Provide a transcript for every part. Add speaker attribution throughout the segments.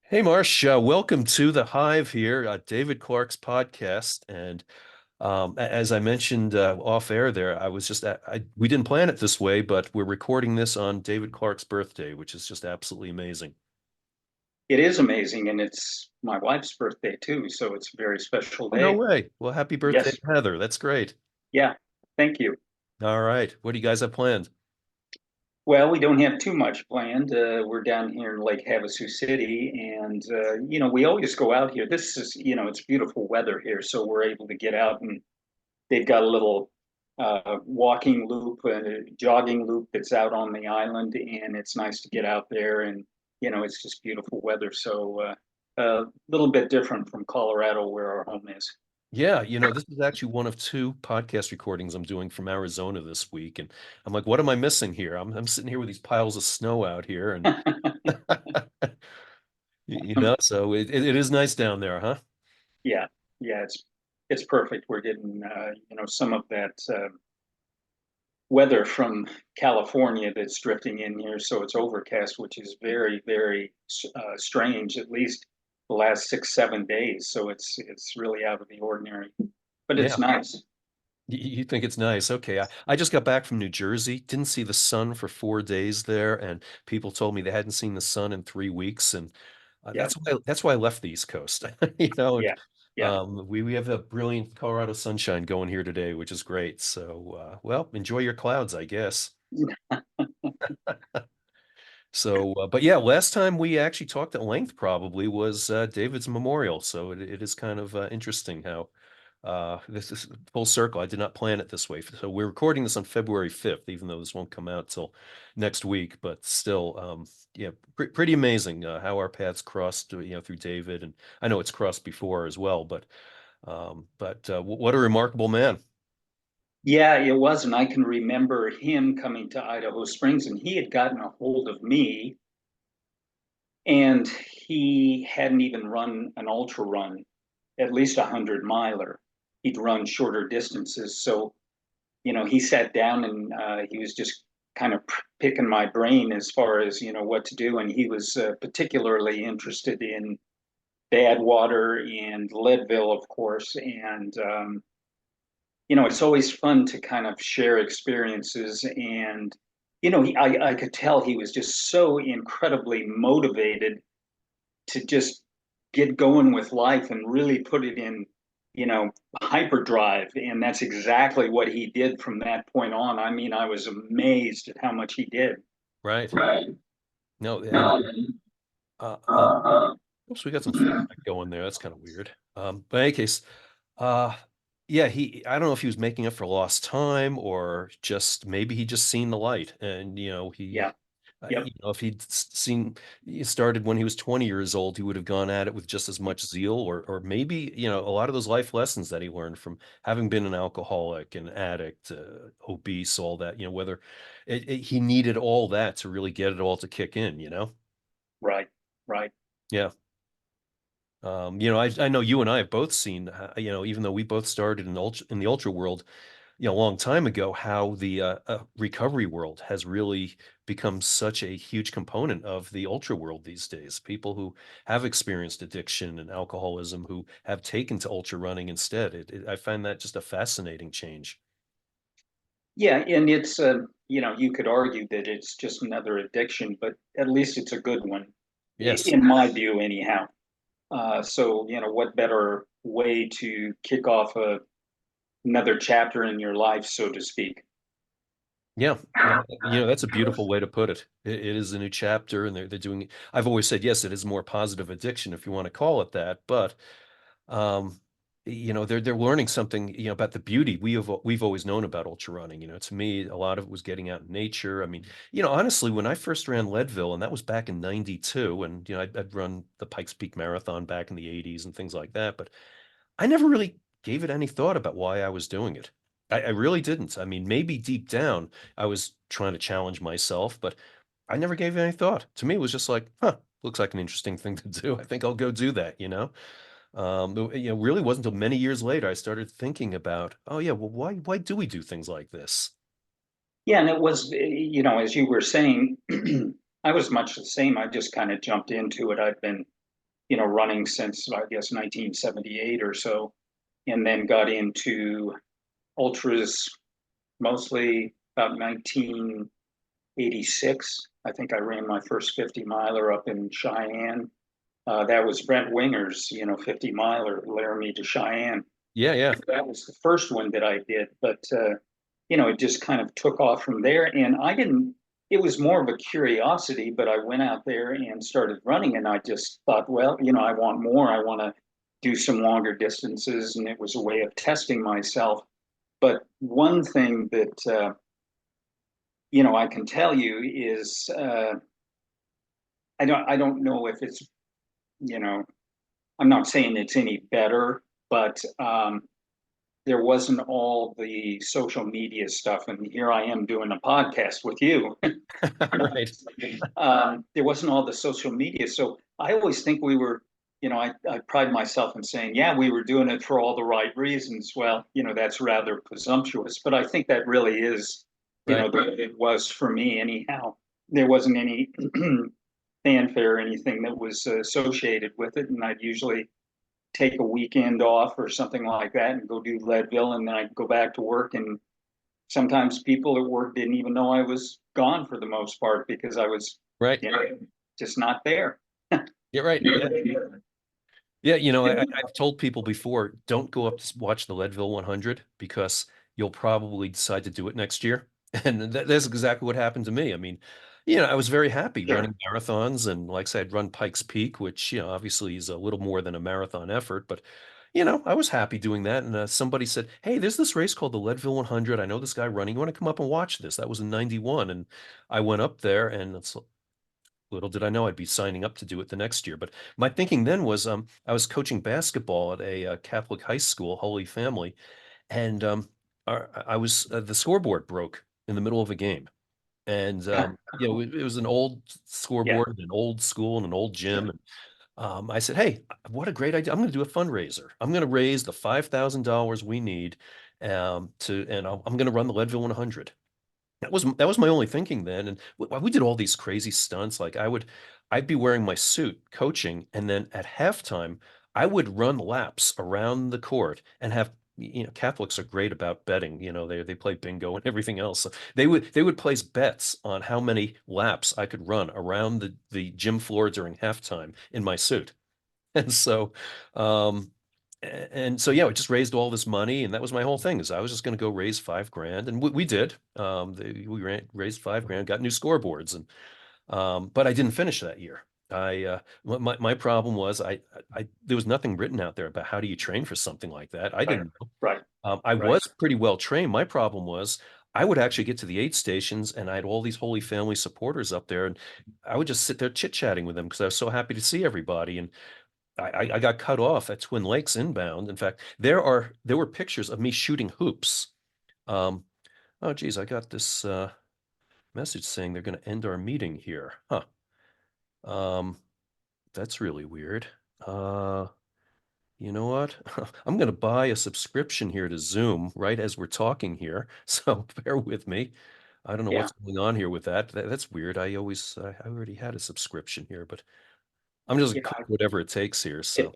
Speaker 1: Hey, Marsh, welcome to the Hive here, David Clark's podcast. And as I mentioned off air there, I was just, we didn't plan it this way, but we're recording this on David Clark's birthday, which is just absolutely amazing.
Speaker 2: It is amazing, and it's my wife's birthday too, so it's a very special
Speaker 1: Oh, no
Speaker 2: day.
Speaker 1: way. Well, happy birthday,
Speaker 2: Yes,
Speaker 1: Heather. That's great.
Speaker 2: yeah, thank you.
Speaker 1: All right. What do you guys have planned?
Speaker 2: Well, we don't have too much planned. We're down here in Lake Havasu City, and we always go out here. This is, it's beautiful weather here, so we're able to get out, and they've got a little walking loop, jogging loop that's out on the island, and it's nice to get out there, and it's just beautiful weather. So a little bit different from Colorado, where our home is.
Speaker 1: Yeah, this is actually one of two podcast recordings I'm doing from Arizona this week. And I'm like, what am I missing here? I'm sitting here with these piles of snow out here. And, so it is nice down there, huh?
Speaker 2: Yeah, yeah, it's perfect. We're getting some of that weather from California that's drifting in here, so it's overcast, which is very, very strange. At least the last 6, 7 days, so it's really out of the ordinary, but
Speaker 1: Yeah.
Speaker 2: it's nice.
Speaker 1: You think it's nice. Okay. I just got back from New Jersey, didn't see the sun for 4 days there, and people told me they hadn't seen the sun in 3 weeks. And
Speaker 2: Yeah,
Speaker 1: that's why I left the East Coast. And
Speaker 2: yeah, yeah.
Speaker 1: we have a brilliant Colorado sunshine going here today, which is great. So well, enjoy your clouds, I guess. So, but yeah, last time we actually talked at length probably was David's memorial. So it is kind of interesting how this is full circle. I did not plan it this way. So we're recording this on February 5th, even though this won't come out till next week. But still, yeah, pretty amazing how our paths crossed, through David. And I know it's crossed before as well, but what a remarkable man.
Speaker 2: Yeah, it was, and I can remember him coming to Idaho Springs, and he had gotten a hold of me, and he hadn't even run an ultra run, at least 100 miler. He'd run shorter distances, so he sat down and he was just kind of picking my brain as far as what to do, and he was particularly interested in Badwater and Leadville, of course, and it's always fun to kind of share experiences. And I could tell he was just so incredibly motivated to just get going with life and really put it in, you know, hyperdrive. And that's exactly what he did from that point on. I mean, I was amazed at how much he did.
Speaker 1: Right.
Speaker 2: Right.
Speaker 1: No, and
Speaker 2: Uh,
Speaker 1: uh, uh,
Speaker 2: uh,
Speaker 1: oops, we got some feedback going there. That's kind of weird. But in any case, uh, yeah, I don't know if he was making up for lost time or just maybe he just seen the light. And,
Speaker 2: yeah. Yep.
Speaker 1: if he started when he was 20 years old, he would have gone at it with just as much zeal, or maybe, a lot of those life lessons that he learned from having been an alcoholic, an addict, obese, all that, whether he needed all that to really get it all to kick in.
Speaker 2: Right. Right.
Speaker 1: Yeah. I know you and I have both seen, even though we both started in the ultra world, a long time ago, how the recovery world has really become such a huge component of the ultra world these days. People who have experienced addiction and alcoholism who have taken to ultra running instead. I find that just a fascinating change.
Speaker 2: Yeah. And it's, you could argue that it's just another addiction, but at least it's a good one,
Speaker 1: Yes.
Speaker 2: in my view, anyhow. So, what better way to kick off another chapter in your life, so to speak?
Speaker 1: Yeah. No, that's a beautiful way to put it. It is a new chapter, and they're doing. I've always said yes, it is more positive addiction if you want to call it that, but um, they're learning something, about the beauty we've always known about ultra running. To me, a lot of it was getting out in nature. I mean, honestly, when I first ran Leadville, and that was back in '92, and I'd run the Pikes Peak Marathon back in the '80s and things like that, but I never really gave it any thought about why I was doing it. I really didn't. I mean, maybe deep down, I was trying to challenge myself, but I never gave it any thought. To me, it was just like, huh, looks like an interesting thing to do. I think I'll go do that. Really wasn't until many years later I started thinking about, oh yeah, well, why do we do things like this?
Speaker 2: Yeah, and it was, as you were saying, I was much the same. I just kind of jumped into it. I've been running since, I guess, 1978 or so, and then got into ultras mostly about 1986. I think I ran my first 50 miler up in Cheyenne. That was Brent Winger's, 50 miler, Laramie to Cheyenne.
Speaker 1: Yeah, yeah.
Speaker 2: That was the first one that I did, but it just kind of took off from there. And I didn't. It was more of a curiosity, but I went out there and started running, and I just thought, well, I want more. I want to do some longer distances, and it was a way of testing myself. But one thing that I can tell you is I don't know if it's you know I'm not saying it's any better, but there wasn't all the social media stuff, and here I am doing a podcast with you.
Speaker 1: Right.
Speaker 2: There wasn't all the social media, so I always think we were. I pride myself in saying, yeah, we were doing it for all the right reasons. Well, that's rather presumptuous, but I think that really is,
Speaker 1: Right.
Speaker 2: it was for me anyhow. There wasn't any fanfare or anything that was associated with it, and I'd usually take a weekend off or something like that and go do Leadville, and then I'd go back to work. And sometimes people at work didn't even know I was gone for the most part because I was,
Speaker 1: Right.
Speaker 2: just not there.
Speaker 1: Yeah, right. Yeah. Yeah, I've told people before, don't go up to watch the Leadville 100 because you'll probably decide to do it next year. And that's exactly what happened to me. I mean, I was very happy
Speaker 2: Sure.
Speaker 1: running marathons, and like I said, I'd run Pikes Peak, which, obviously is a little more than a marathon effort, but I was happy doing that. And somebody said, "Hey, there's this race called the Leadville 100. I know this guy running. You want to come up and watch this?" That was in 91. And I went up there, and it's little did I know I'd be signing up to do it the next year. But my thinking then was, I was coaching basketball at a Catholic high school, Holy Family, and I was the scoreboard broke in the middle of a game, and it was an old
Speaker 2: Yeah.
Speaker 1: scoreboard, an old school, and an old gym. And I said, "Hey, what a great idea! I'm going to do a fundraiser. I'm going to raise the $5,000 we need, and I'm going to run the Leadville 100." That was my only thinking then, and we did all these crazy stunts. Like I'd be wearing my suit coaching, and then at halftime, I would run laps around the court and have. Catholics are great about betting. They play bingo and everything else. So they would place bets on how many laps I could run around the gym floor during halftime in my suit. And so, um, and so, yeah, it just raised all this money, and that was my whole thing. Is I was just going to go raise 5 grand, and we did. Raised 5 grand, got new scoreboards, and but I didn't finish that year. My problem was I there was nothing written out there about how do you train for something like that. I
Speaker 2: Right.
Speaker 1: didn't know.
Speaker 2: Right.
Speaker 1: I
Speaker 2: Right.
Speaker 1: was pretty well trained. My problem was I would actually get to the aid stations, and I had all these Holy Family supporters up there, and I would just sit there chit-chatting with them because I was so happy to see everybody. And I got cut off at Twin Lakes inbound. In fact, there were pictures of me shooting hoops. Um, oh geez, I got this message saying they're going to end our meeting here. Huh. Um, that's really weird. Uh, you know what? I'm going to buy a subscription here to Zoom right as we're talking here. So bear with me. I don't know
Speaker 2: Yeah.
Speaker 1: what's going on here with that. That's weird. I already had a subscription here, but I'm just
Speaker 2: Yeah.
Speaker 1: gonna click whatever it takes here. So,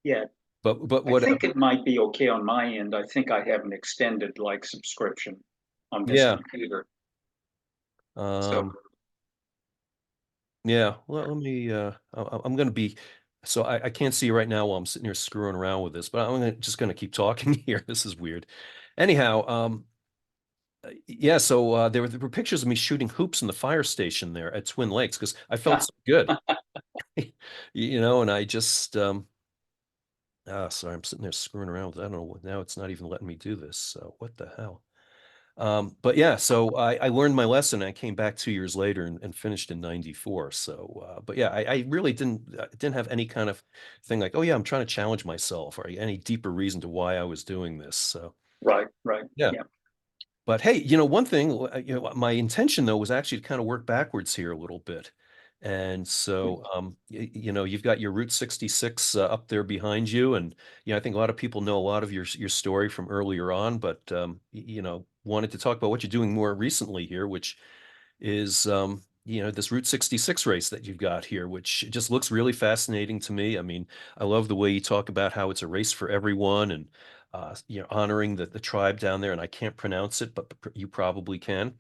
Speaker 2: Yeah.
Speaker 1: but
Speaker 2: I
Speaker 1: what?
Speaker 2: think it might be okay on my end. I think I have an extended subscription on this
Speaker 1: Yeah.
Speaker 2: computer. So
Speaker 1: Um, yeah, well, let me, I'm going to be, so I can't see you right now while I'm sitting here screwing around with this, but just going to keep talking here. This is weird. Anyhow, yeah, so there were pictures of me shooting hoops in the fire station there at Twin Lakes because I felt so good, and I just, sorry, I'm sitting there screwing around with, I don't know, now it's not even letting me do this. So what the hell? But yeah, so I learned my lesson. I came back 2 years later and finished in 94. So, but yeah, I really didn't have any kind of thing like, oh yeah, I'm trying to challenge myself or any deeper reason to why I was doing this. So
Speaker 2: right. Right.
Speaker 1: yeah.
Speaker 2: Yeah.
Speaker 1: But hey, one thing, my intention though was actually to kind of work backwards here a little bit. And so, you've got your Route 66 up there behind you, and I think a lot of people know a lot of your story from earlier on, but wanted to talk about what you're doing more recently here, which is this Route 66 race that you've got here, which just looks really fascinating to me. I mean, I love the way you talk about how it's a race for everyone and honoring the tribe down there. And I can't pronounce it, but you probably can.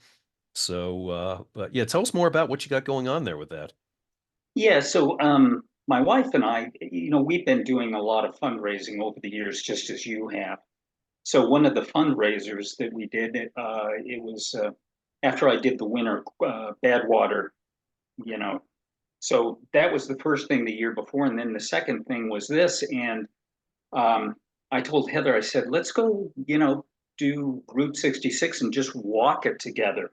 Speaker 1: So, but yeah, tell us more about what you got going on there with that.
Speaker 2: Yeah, so my wife and I, we've been doing a lot of fundraising over the years, just as you have. So one of the fundraisers that we did, it was after I did the winter Badwater, you know. So that was the first thing the year before, and then the second thing was this. And um, I told Heather, I said, let's go, do Route 66 and just walk it together.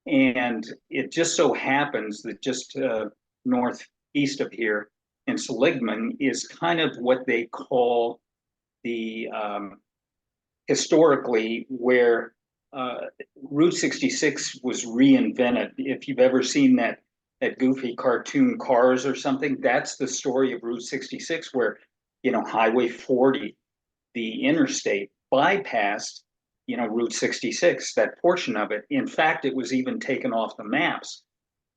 Speaker 2: And it just so happens that just northeast of here in Seligman is kind of what they call the historically where uh, Route 66 was reinvented. If you've ever seen that goofy cartoon Cars or something, that's the story of Route 66, where Highway 40, the interstate, bypassed Route 66, that portion of it. In fact, it was even taken off the maps.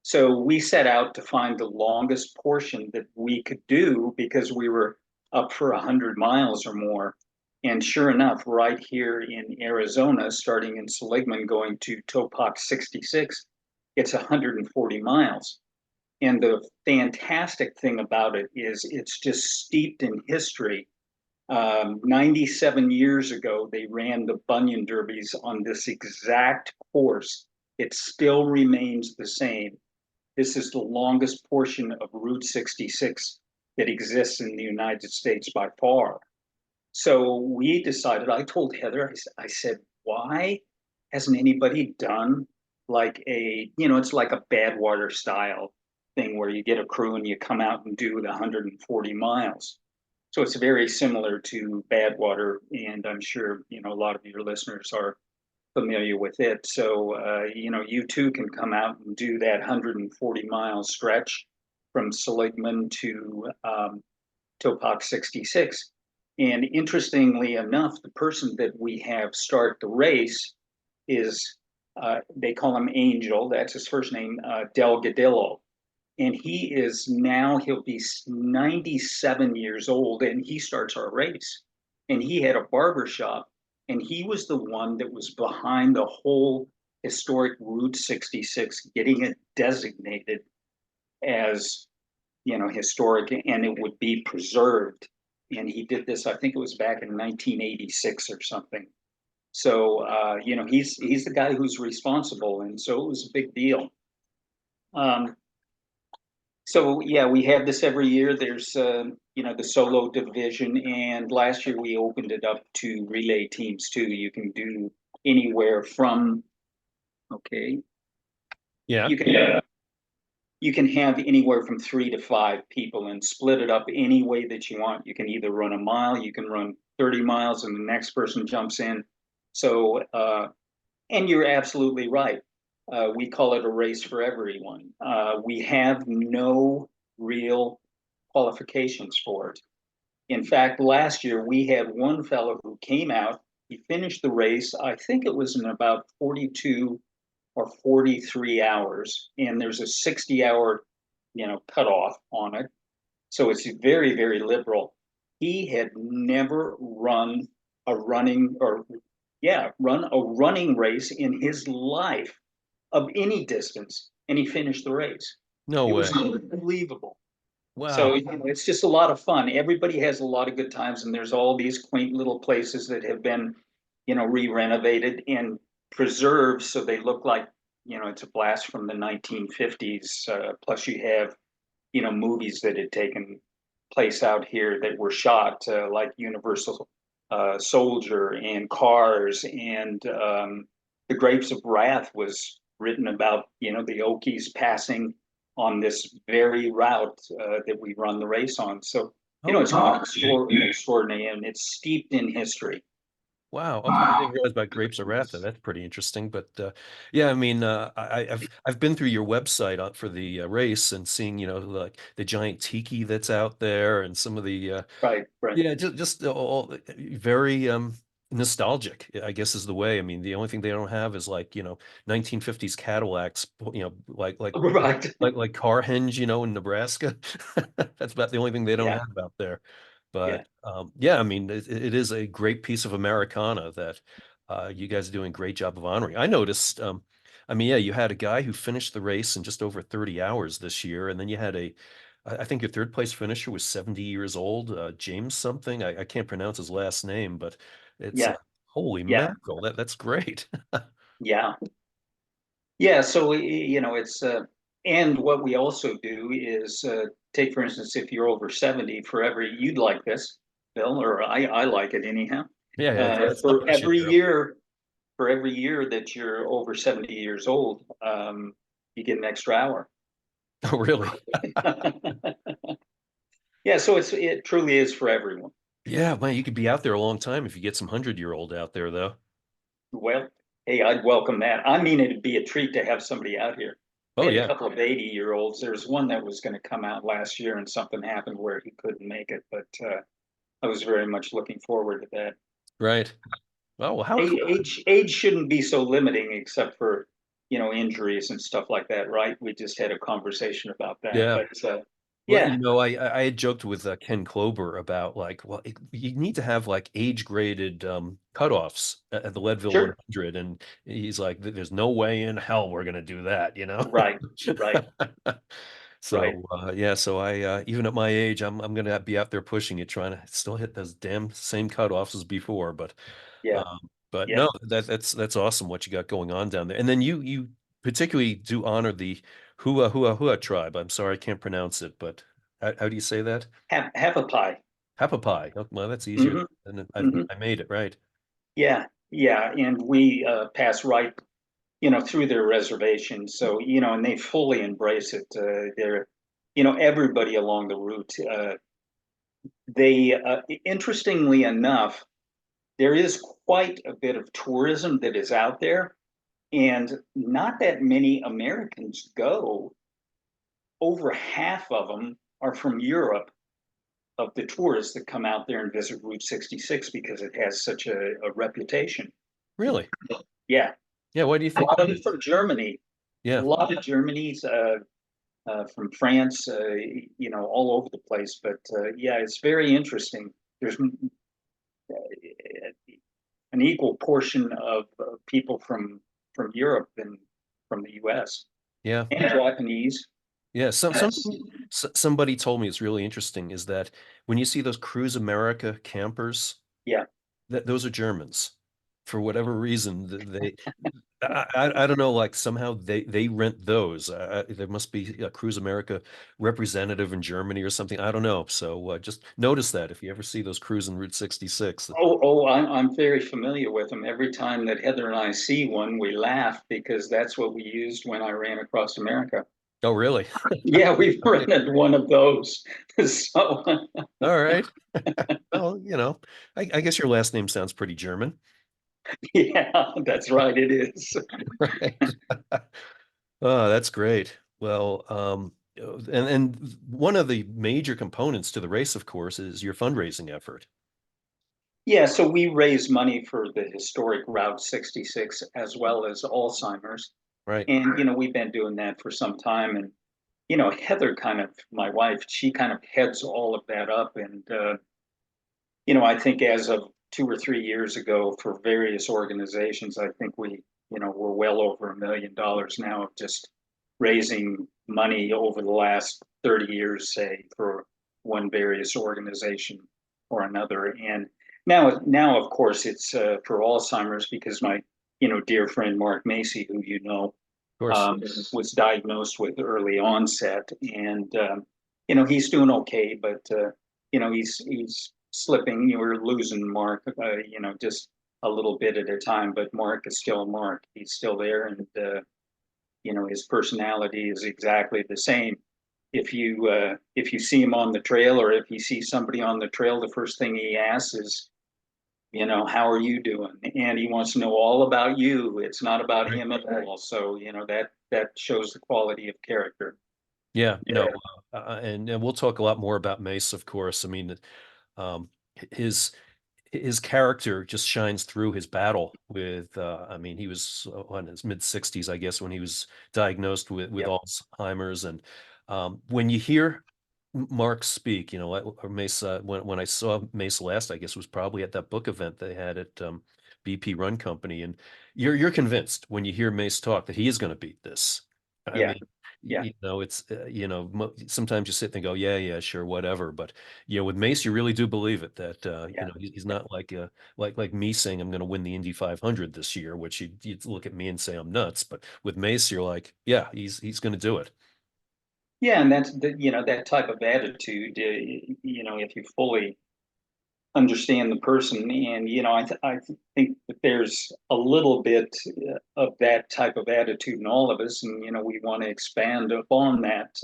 Speaker 2: So we set out to find the longest portion that we could do because we were up for 100 miles or more. And sure enough, right here in Arizona, starting in Seligman, going to Topak 66, it's 140 miles. And the fantastic thing about it is it's just steeped in history. 97 years ago, they ran the Bunyan Derbies on this exact course. It still remains the same. This is the longest portion of Route 66 that exists in the United States by far. So we decided, I told Heather, I said, why hasn't anybody done like it's like a Badwater style thing where you get a crew and you come out and do the 140 miles. So it's very similar to Badwater, and I'm sure, a lot of your listeners are familiar with it. So, you too can come out and do that 140-mile stretch from Seligman to Topak 66. And interestingly enough, the person that we have start the race is, they call him Angel, that's his first name, Delgadillo. And he'll be 97 years old, and he starts our race. And he had a barber shop, and he was the one that was behind the whole historic Route 66, getting it designated as, historic, and it would be preserved. And he did this, I think it was back in 1986 or something. So, he's the guy who's responsible, and so it was a big deal. Um, So yeah, we have this every year. There's the solo division, and last year we opened it up to relay teams too. You can do anywhere from okay,
Speaker 1: Yeah.
Speaker 2: you can you can have anywhere from 3 to 5 people and split it up any way that you want. You can either run a mile, you can run 30 miles, and the next person jumps in. So and you're absolutely right. We call it a race for everyone. We have no real qualifications for it. In fact, last year we had one fellow who came out. He finished the race. I think it was in about 42 or 43 hours, and there's a 60-hour, cutoff on it. So it's very, very liberal. He had never a running or run a running race in his life of any distance, and he finished the race.
Speaker 1: No
Speaker 2: It was
Speaker 1: way.
Speaker 2: unbelievable. So
Speaker 1: Wow.
Speaker 2: it's just a lot of fun. Everybody has a lot of good times, and there's all these quaint little places that have been, re-renovated and preserved so they look like, it's a blast from the 1950s. Plus, you have, movies that had taken place out here that were shot, like Universal Soldier and Cars, and The Grapes of Wrath was written about, the Okies passing on this very route that we run the race on. So,
Speaker 1: Oh,
Speaker 2: it's quite extraordinary, and it's steeped in history.
Speaker 1: wow. Okay, I didn't realize about Grapes of Wrath. That's pretty interesting. But yeah, I mean, I've been through your website for the race and seeing, like the giant tiki that's out there and some of the
Speaker 2: Right, right.
Speaker 1: yeah, just all very nostalgic, I guess is the way. I mean, the only thing they don't have is like, 1950s Cadillacs, like
Speaker 2: Right.
Speaker 1: like Carhenge, in Nebraska. That's about the only thing they don't
Speaker 2: Yeah.
Speaker 1: have out there.
Speaker 2: Yeah.
Speaker 1: But yeah, I mean, it is a great piece of Americana that you guys are doing a great job of honoring. I noticed, I mean, yeah, you had a guy who finished the race in just over 30 hours this year, and then you had I think your third place finisher was 70 years old, James something. I can't pronounce his last name, but it's
Speaker 2: Yeah.
Speaker 1: holy
Speaker 2: Yeah.
Speaker 1: mackerel. That's great.
Speaker 2: Yeah. Yeah. So, it's, and what we also do is, take, for instance, if you're over 70, for every, you'd like this, Bill, or I like it anyhow.
Speaker 1: Yeah, yeah, let's not
Speaker 2: For
Speaker 1: push it,
Speaker 2: every
Speaker 1: Drew.
Speaker 2: year, for every year that you're over 70 years old, you get an extra hour.
Speaker 1: Oh, really?
Speaker 2: Yeah. So it truly is for everyone.
Speaker 1: Yeah, man, you could be out there a long time if you get some 100-year-old out there, though.
Speaker 2: Well, hey, I'd welcome that. I mean, it'd be a treat to have somebody out here. We
Speaker 1: Oh,
Speaker 2: had a
Speaker 1: yeah,
Speaker 2: couple of 80-year-olds. There's one that was going to come out last year, and something happened where he couldn't make it. But I was very much looking forward to that.
Speaker 1: right. Oh, well, how cool.
Speaker 2: Age shouldn't be so limiting, except for injuries and stuff like that, right? We just had a conversation about that.
Speaker 1: Yeah.
Speaker 2: But
Speaker 1: Well,
Speaker 2: yeah,
Speaker 1: I had joked with Ken Klober about like, well, you need to have like age graded cutoffs at the Leadville
Speaker 2: sure,
Speaker 1: 100, and he's like, there's no way in hell we're gonna do that, you know.
Speaker 2: right, right, right.
Speaker 1: So yeah, so I even at my age, I'm gonna be out there pushing it, trying to still hit those damn same cutoffs as before.
Speaker 2: Yeah,
Speaker 1: But
Speaker 2: yeah.
Speaker 1: no, that's awesome what you got going on down there. And then you particularly do honor the Hua tribe. I'm sorry, I can't pronounce it, but how do you say that?
Speaker 2: Have a pie.
Speaker 1: Hapapai. Oh, well, that's easier
Speaker 2: Hmm.
Speaker 1: than
Speaker 2: Hmm.
Speaker 1: I made it right.
Speaker 2: Yeah, yeah. And we pass right, through their reservation. So, and they fully embrace it. They're, everybody along the route. Interestingly enough, there is quite a bit of tourism that is out there, and not that many Americans go. Over half of them are from Europe, of the tourists that come out there and visit Route 66 because it has such a reputation.
Speaker 1: Really?
Speaker 2: Yeah,
Speaker 1: Yeah, why do you
Speaker 2: a
Speaker 1: think
Speaker 2: lot of
Speaker 1: that
Speaker 2: them
Speaker 1: is?
Speaker 2: from Germany, a
Speaker 1: Yeah,
Speaker 2: lot of Germany's from France, all over the place. But yeah, it's very interesting. There's an equal portion of people from Europe than from the U.S.
Speaker 1: yeah,
Speaker 2: and Japanese.
Speaker 1: yeah.
Speaker 2: Yes.
Speaker 1: Somebody told me it's really interesting is that when you see those Cruise America campers,
Speaker 2: Yeah.
Speaker 1: that those are Germans. For whatever reason, I don't know, like somehow they rent those. There must be a Cruise America representative in Germany or something. I don't know. So just notice that if you ever see those cruising Route 66.
Speaker 2: Oh, I'm very familiar with them. Every time that Heather and I see one, we laugh because that's what we used when I ran across America.
Speaker 1: Oh, really?
Speaker 2: Yeah, we rented one of those. So,
Speaker 1: All right. Well, I guess your last name sounds pretty German,
Speaker 2: yeah, that's right. It is.
Speaker 1: right? Oh, that's great. Well, and one of the major components to the race, of course, is your fundraising effort,
Speaker 2: Yeah, so we raise money for the historic Route 66 as well as Alzheimer's.
Speaker 1: right?
Speaker 2: And, we've been doing that for some time. And, Heather kind of, my wife, she kind of heads all of that up. And, I think as of 2 or 3 years ago for various organizations, I think we're well over $1 million now of just raising money over the last 30 years, say, for one various organization or another. And now, of course, it's for Alzheimer's because my, dear friend Mark Macy, who
Speaker 1: Of course.
Speaker 2: was diagnosed with early onset, and he's doing okay, but he's slipping. We're losing Mark, just a little bit at a time. But Mark is still Mark. He's still there, and his personality is exactly the same. If you see him on the trail, or if you see somebody on the trail, the first thing he asks is, how are you doing? And he wants to know all about you. It's not about
Speaker 1: Right.
Speaker 2: him at all. So that shows the quality of character.
Speaker 1: Yeah,
Speaker 2: Yeah.
Speaker 1: no, and we'll talk a lot more about Mace, of course. I mean, um, his his character just shines through his battle with I mean he was on his mid 60s I guess when he was diagnosed with
Speaker 2: Yep.
Speaker 1: Alzheimer's. And when you hear Mark speak, you know, or Mace, when I saw Mace last, I guess was probably at that book event they had at BP Run Company, and you're convinced when you hear Mace talk that he is going to beat this. I
Speaker 2: Yeah.
Speaker 1: mean,
Speaker 2: Yeah.
Speaker 1: you know, it's you know, sometimes you sit and go, yeah, yeah, sure, whatever. But you know, with Mace, you really do believe it that you
Speaker 2: Yeah.
Speaker 1: know he's not like like me saying I'm going to win the Indy 500 this year, which you'd look at me and say I'm nuts. But with Mace, you're like, yeah, he's going to do it.
Speaker 2: Yeah. And that's that type of attitude, if you fully understand the person. And I think that there's a little bit of that type of attitude in all of us, and we want to expand upon that,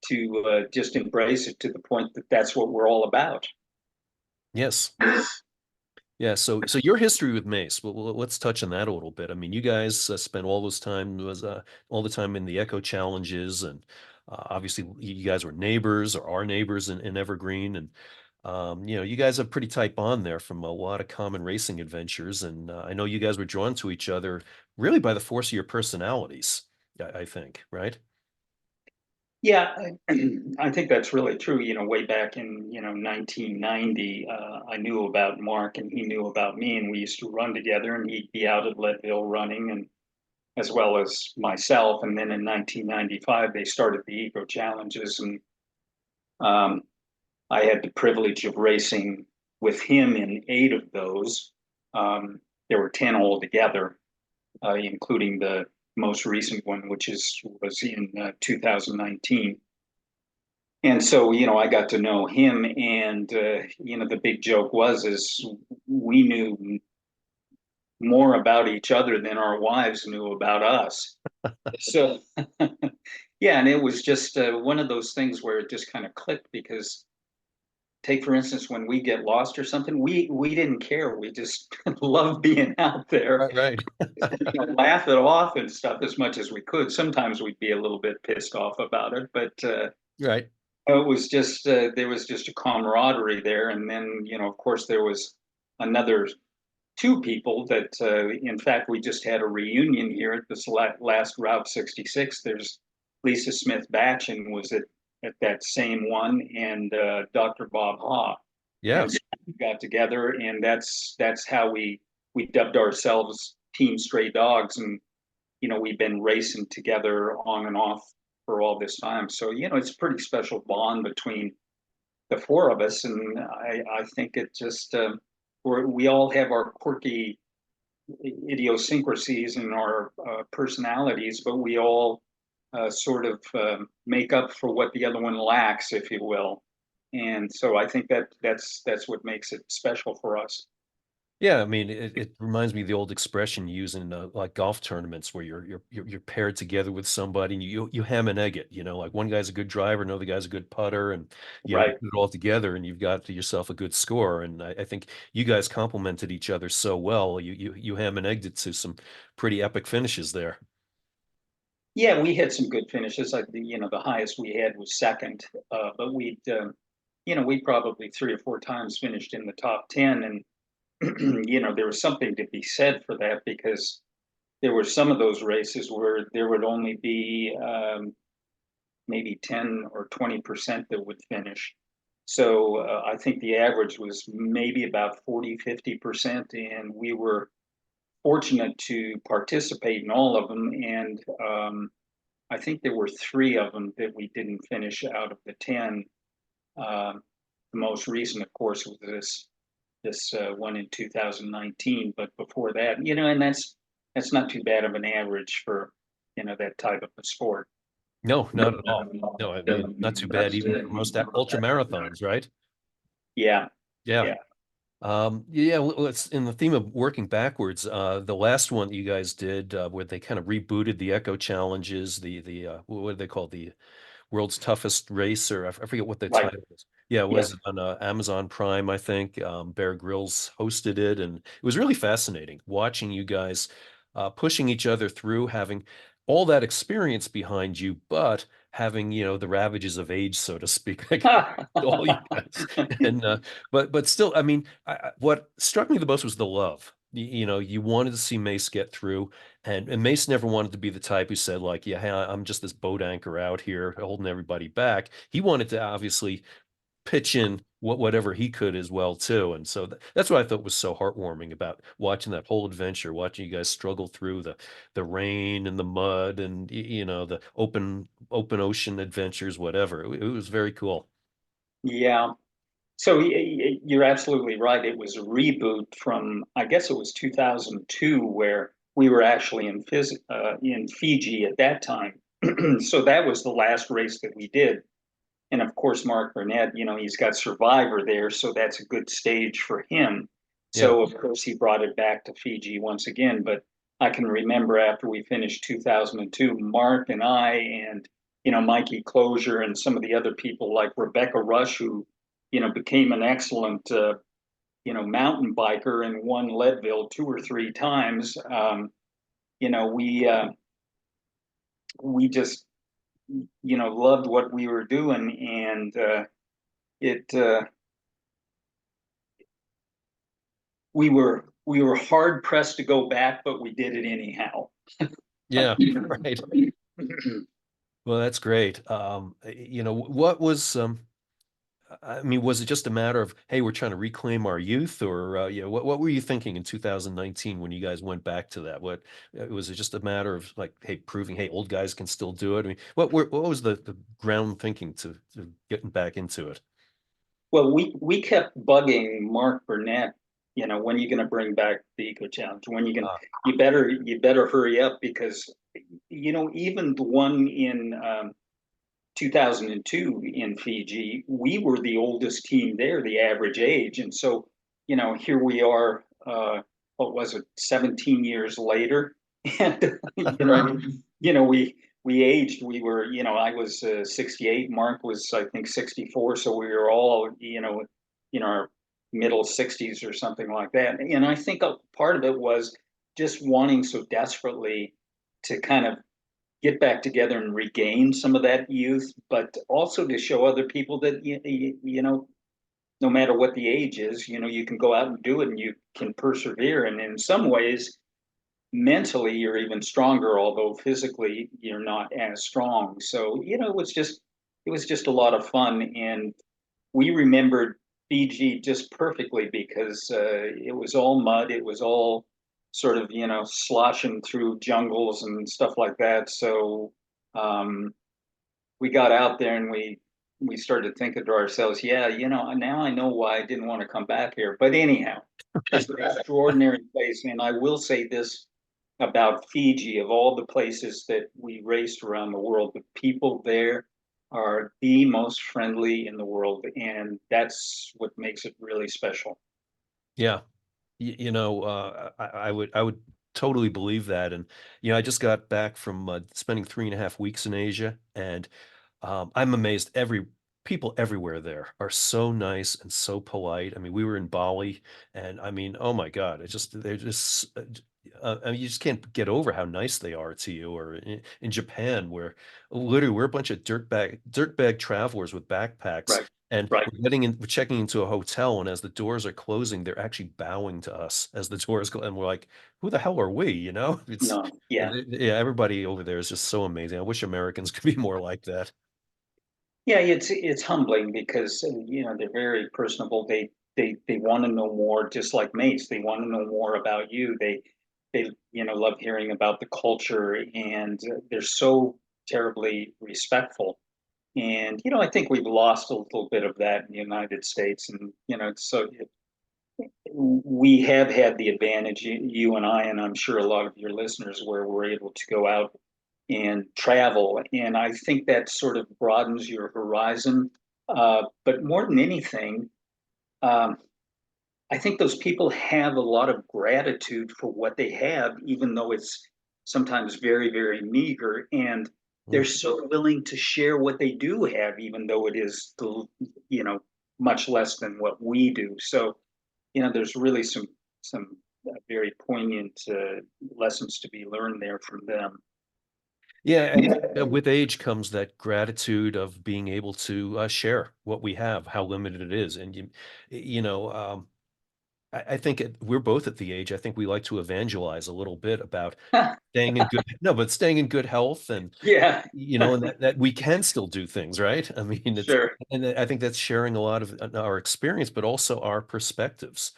Speaker 2: to just embrace it to the point that that's what we're all about.
Speaker 1: Yes. Yeah, so your history with Mace, let's touch on that a little bit. I mean, you guys spent all the time in the Echo Challenges, and obviously you guys were neighbors or are neighbors in Evergreen, and you know, you guys have pretty tight bond there from a lot of common racing adventures, and I know you guys were drawn to each other really by the force of your personalities, I think, right?
Speaker 2: Yeah, I think that's really true. Way back in 1990, I knew about Mark and he knew about me, and we used to run together. And he'd be out at Leadville running, and as well as myself. And then in 1995, they started the Eco Challenges, and um, I had the privilege of racing with him in 8 of those. There were 10 altogether, including the most recent one, which was in 2019. And so, I got to know him, and the big joke is we knew more about each other than our wives knew about us. So, yeah, and it was just one of those things where it just kind of clicked, because take for instance, when we get lost or something, we didn't care. We just loved being out there,
Speaker 1: Right, right.
Speaker 2: laugh it off and stuff as much as we could. Sometimes we'd be a little bit pissed off about it, but
Speaker 1: Right.
Speaker 2: it was just there was just a camaraderie there. And then of course there was another 2 people that in fact we just had a reunion here at this last Route 66. There's Lisa Smith Batchin was at that same one, and Dr. Bob Haw.
Speaker 1: Yeah.
Speaker 2: And so we got together, and that's how we dubbed ourselves Team Stray Dogs. And we've been racing together on and off for all this time. So it's a pretty special bond between the 4 of us. And I think it just we all have our quirky idiosyncrasies and our personalities, but we all sort of make up for what the other one lacks, if you will. And so I think that's what makes it special for us.
Speaker 1: Yeah, I mean, it reminds me of the old expression used in like golf tournaments where you're paired together with somebody and you ham and egg it. You know, like one guy's a good driver, another guy's a good putter, and you
Speaker 2: Right.
Speaker 1: put it all together and you've got yourself a good score. And I think you guys complemented each other so well. You ham and egged it to some pretty epic finishes there.
Speaker 2: Yeah, we had some good finishes. The highest we had was second, but we probably 3 or 4 times finished in the top 10. And there was something to be said for that, because there were some of those races where there would only be maybe 10 or 20% that would finish. So I think the average was maybe about 40, 50%. And we were fortunate to participate in all of them. And I think there were 3 of them that we didn't finish out of the 10. The most recent, of course, was this one in 2019. But before that, and that's not too bad of an average for that type of a sport.
Speaker 1: No, not at all. No, I mean, not too bad even for most ultra marathons, right?
Speaker 2: Yeah,
Speaker 1: Yeah.
Speaker 2: yeah,
Speaker 1: Yeah, let's in the theme of working backwards. The last one that you guys did, where they kind of rebooted the Echo Challenges, the what do they call the World's Toughest Race, or I forget what the
Speaker 2: right.
Speaker 1: title was. Yeah, it
Speaker 2: Yeah,
Speaker 1: was on Amazon Prime, I think. Bear Grylls hosted it, and it was really fascinating watching you guys pushing each other through, having all that experience behind you, but having, the ravages of age, so to speak, like all you guys. And but still, I mean, what struck me the most was the love. You wanted to see Mace get through, and Mace never wanted to be the type who said like, yeah, hey, I'm just this boat anchor out here holding everybody back. He wanted to obviously pitch in whatever he could as well too. And so that's what I thought was so heartwarming about watching that whole adventure, watching you guys struggle through the rain and the mud and the open ocean adventures, whatever. It was very cool.
Speaker 2: Yeah. So you're absolutely right. It was a reboot from, I guess it was 2002, where we were actually in Fiji at that time. So that was the last race that we did. And of course, Mark Burnett, he's got Survivor there, so that's a good stage for him.
Speaker 1: Yeah.
Speaker 2: So of course, he brought it back to Fiji once again. But I can remember after we finished 2002, Mark and I and Mikey Closure and some of the other people like Rebecca Rush, who became an excellent mountain biker and won Leadville 2 or 3 times. You know, we just loved what we were doing, and it we were hard pressed to go back, but we did it anyhow.
Speaker 1: Yeah. Right. Well, that's great. What was I mean, was it just a matter of, hey, we're trying to reclaim our youth, or what were you thinking in 2019 when you guys went back to that? What was it just a matter of like, hey, proving, hey, old guys can still do it? I mean, what was the ground thinking to getting back into it?
Speaker 2: Well, we kept bugging Mark Burnett. When are you going to bring back the Eco Challenge? When you can,
Speaker 1: Ah,
Speaker 2: you better hurry up, because even the one in 2002 in Fiji, we were the oldest team there, the average age. And so, here we are, what was it, 17 years later? And,
Speaker 1: right.
Speaker 2: we aged. We were, I was 68, Mark was, I think, 64. So we were all, in our middle 60s or something like that. And I think a part of it was just wanting so desperately to kind of get back together and regain some of that youth, but also to show other people that no matter what the age is, you can go out and do it, and you can persevere. And in some ways, mentally, you're even stronger, although physically you're not as strong. So it was just a lot of fun, and we remembered Fiji just perfectly because it was all mud. It was all sort of, sloshing through jungles and stuff like that. So um, we got out there, and we started thinking to ourselves, yeah, now I know why I didn't want to come back here. But anyhow, just an extraordinary place. And I will say this about Fiji: of all the places that we raced around the world, the people there are the most friendly in the world, and that's what makes it really special.
Speaker 1: Yeah. I would totally believe that. And I just got back from spending 3.5 weeks in Asia, and I'm amazed. People everywhere there are so nice and so polite. I mean, we were in Bali, and I mean, oh my God, they're just I mean, you just can't get over how nice they are to you. Or in Japan, where literally we're a bunch of dirtbag travelers with backpacks,
Speaker 2: Right,
Speaker 1: and
Speaker 2: right.
Speaker 1: we're checking into a hotel, and as the doors are closing, they're actually bowing to us as the doors go, and we're like, who the hell are we? It's
Speaker 2: No, yeah.
Speaker 1: yeah, everybody over there is just so amazing. I wish Americans could be more like that.
Speaker 2: Yeah, it's humbling because they're very personable. They want to know more, just like Mace. They want to know more about you. They love hearing about the culture, and they're so terribly respectful. And I think we've lost a little bit of that in the United States. And we have had the advantage, you and I, and I'm sure a lot of your listeners, where we're able to go out and travel. And I think that sort of broadens your horizon. But more than anything, um, I think those people have a lot of gratitude for what they have, even though it's sometimes very, very meager. And they're
Speaker 1: Mm.
Speaker 2: so willing to share what they do have, even though it is, you know, much less than what we do. So, there's really some very poignant lessons to be learned there from them.
Speaker 1: Yeah, I think with age comes that gratitude of being able to share what we have, how limited it is, and you know, I think we're both at the age. I think we like to evangelize a little bit about staying in good, no, but staying in good health, and
Speaker 2: Yeah,
Speaker 1: and that we can still do things, right? I mean, it's,
Speaker 2: sure.
Speaker 1: and I think that's sharing a lot of our experience, but also our perspectives.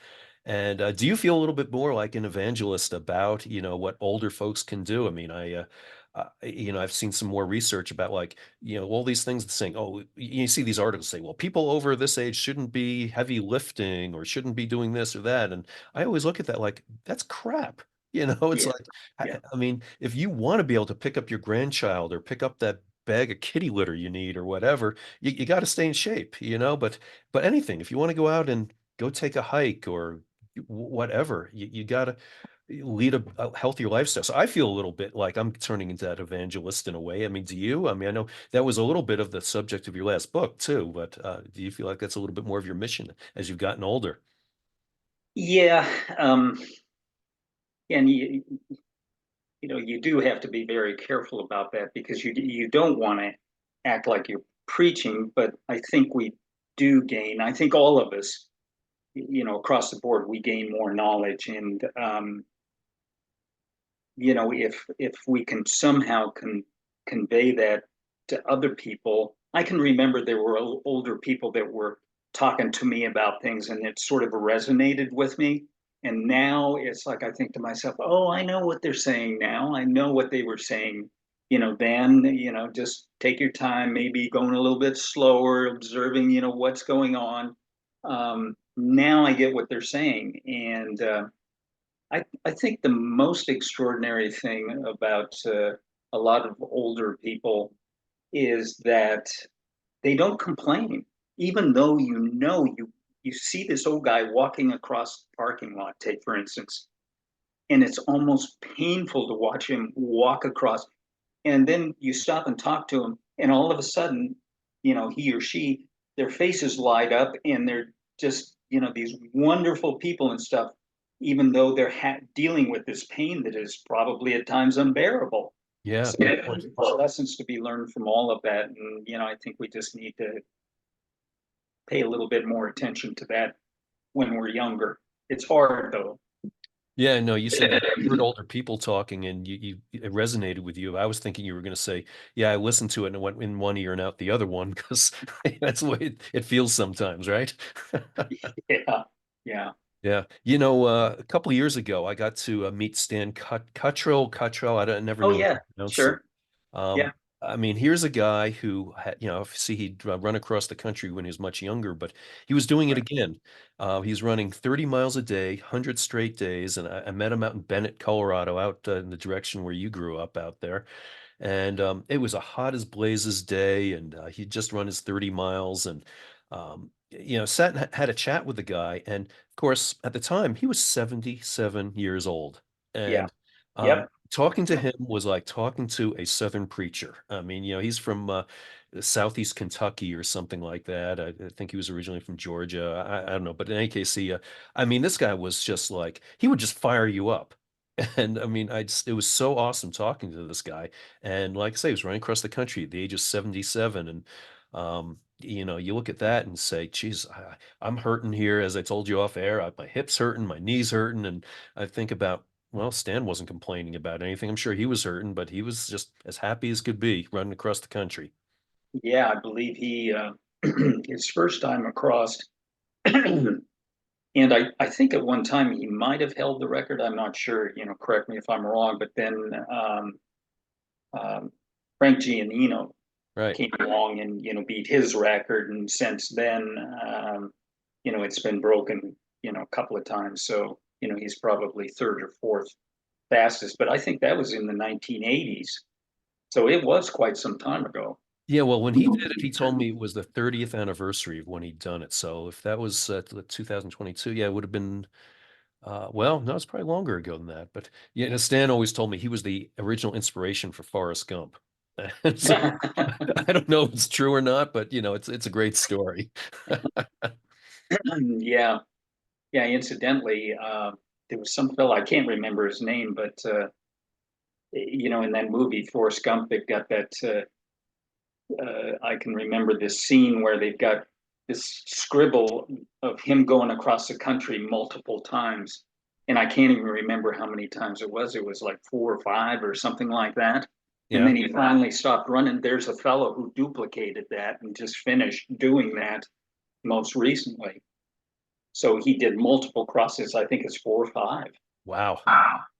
Speaker 1: And do you feel a little bit more like an evangelist about, what older folks can do? I mean, I've seen some more research about, like, all these things saying, oh, you see these articles saying, well, people over this age shouldn't be heavy lifting or shouldn't be doing this or that. And I always look at that like, that's crap. It's
Speaker 2: Yeah,
Speaker 1: like,
Speaker 2: yeah,
Speaker 1: I mean, if you want to be able to pick up your grandchild or pick up that bag of kitty litter you need or whatever, you got to stay in shape, but anything, if you want to go out and go take a hike or whatever, you got to lead a healthier lifestyle. So I feel a little bit like I'm turning into that evangelist in a way. I mean, do you? I mean, I know that was a little bit of the subject of your last book too, but do you feel like that's a little bit more of your mission as you've gotten older?
Speaker 2: yeah. And you do have to be very careful about that because you don't want to act like you're preaching, but I think we do gain. I think all of us, across the board, we gain more knowledge, and if we can somehow convey that to other people. I can remember there were older people that were talking to me about things, and it sort of resonated with me. And now it's like I think to myself, oh, I know what they're saying now. I know what they were saying, then, just take your time, maybe going a little bit slower, observing, what's going on. Now I get what they're saying. And I think the most extraordinary thing about a lot of older people is that they don't complain, even though you see this old guy walking across the parking lot. Take for instance, and it's almost painful to watch him walk across. And then you stop and talk to him, and all of a sudden, he or she, their faces light up, and they're just, these wonderful people and stuff, even though they're dealing with this pain that is probably at times unbearable.
Speaker 1: Yeah.
Speaker 2: So there's lessons to be learned from all of that, and I think we just need to pay a little bit more attention to that when we're younger. It's hard though.
Speaker 1: Yeah, no, you said you heard older people talking and it resonated with you. I was thinking you were going to say, yeah, I listened to it and it went in one ear and out the other one because that's the way it feels sometimes, right?
Speaker 2: Yeah, yeah.
Speaker 1: Yeah. A couple of years ago, I got to meet Stan Cuttrell. I never
Speaker 2: Oh
Speaker 1: know how
Speaker 2: yeah,
Speaker 1: to pronounce it.
Speaker 2: sure. Yeah,
Speaker 1: Um, I mean, here's a guy who had, see, he'd run across the country when he was much younger, but he was doing it
Speaker 2: right.
Speaker 1: again. He's running 30 miles a day, 100 straight days. And I met him out in Bennett, Colorado, out in the direction where you grew up out there. And it was a hot as blazes day, and he'd just run his 30 miles and, sat and had a chat with the guy. And of course, at the time, he was 77 years old.
Speaker 2: Yeah,
Speaker 1: And
Speaker 2: yep,
Speaker 1: talking to
Speaker 2: yep.
Speaker 1: him was like talking to a Southern preacher. I mean, he's from Southeast Kentucky or something like that. I think he was originally from Georgia. I don't know. But in any case, I mean, this guy was just like, he would just fire you up. And I mean, it was so awesome talking to this guy. And like I say, he was running across the country at the age of 77. And, you look at that and say, geez, I'm hurting here. As I told you off air, my hip's hurting, my knee's hurting. And I think about, well, Stan wasn't complaining about anything. I'm sure he was hurting, but he was just as happy as could be running across the country.
Speaker 2: Yeah, I believe he his first time across, and I think at one time he might have held the record. I'm not sure. Correct me if I'm wrong. But then um, Frank Giannino
Speaker 1: Right.
Speaker 2: came along and beat his record, and since then, it's been broken a couple of times. So he's probably third or fourth fastest. But I think that was in the 1980s, so it was quite some time ago.
Speaker 1: Yeah, well, when he did it, he told me it was the 30th anniversary of when he'd done it. So if that was 2022, yeah, it would have been, well, no, it's probably longer ago than that. But yeah, and Stan always told me he was the original inspiration for Forrest Gump. And so I don't know if it's true or not, but it's a great story.
Speaker 2: Yeah, yeah. Incidentally, there was some fellow, I can't remember his name, but in that movie Forrest Gump, they've got that. I can remember this scene where they've got this scribble of him going across the country multiple times, and I can't even remember how many times it was. It was like 4 or 5 or something like that. And
Speaker 1: Yeah.
Speaker 2: then he finally stopped running. There's a fellow who duplicated that and just finished doing that most recently. So he did multiple crosses. I think it's 4 or 5.
Speaker 1: Wow.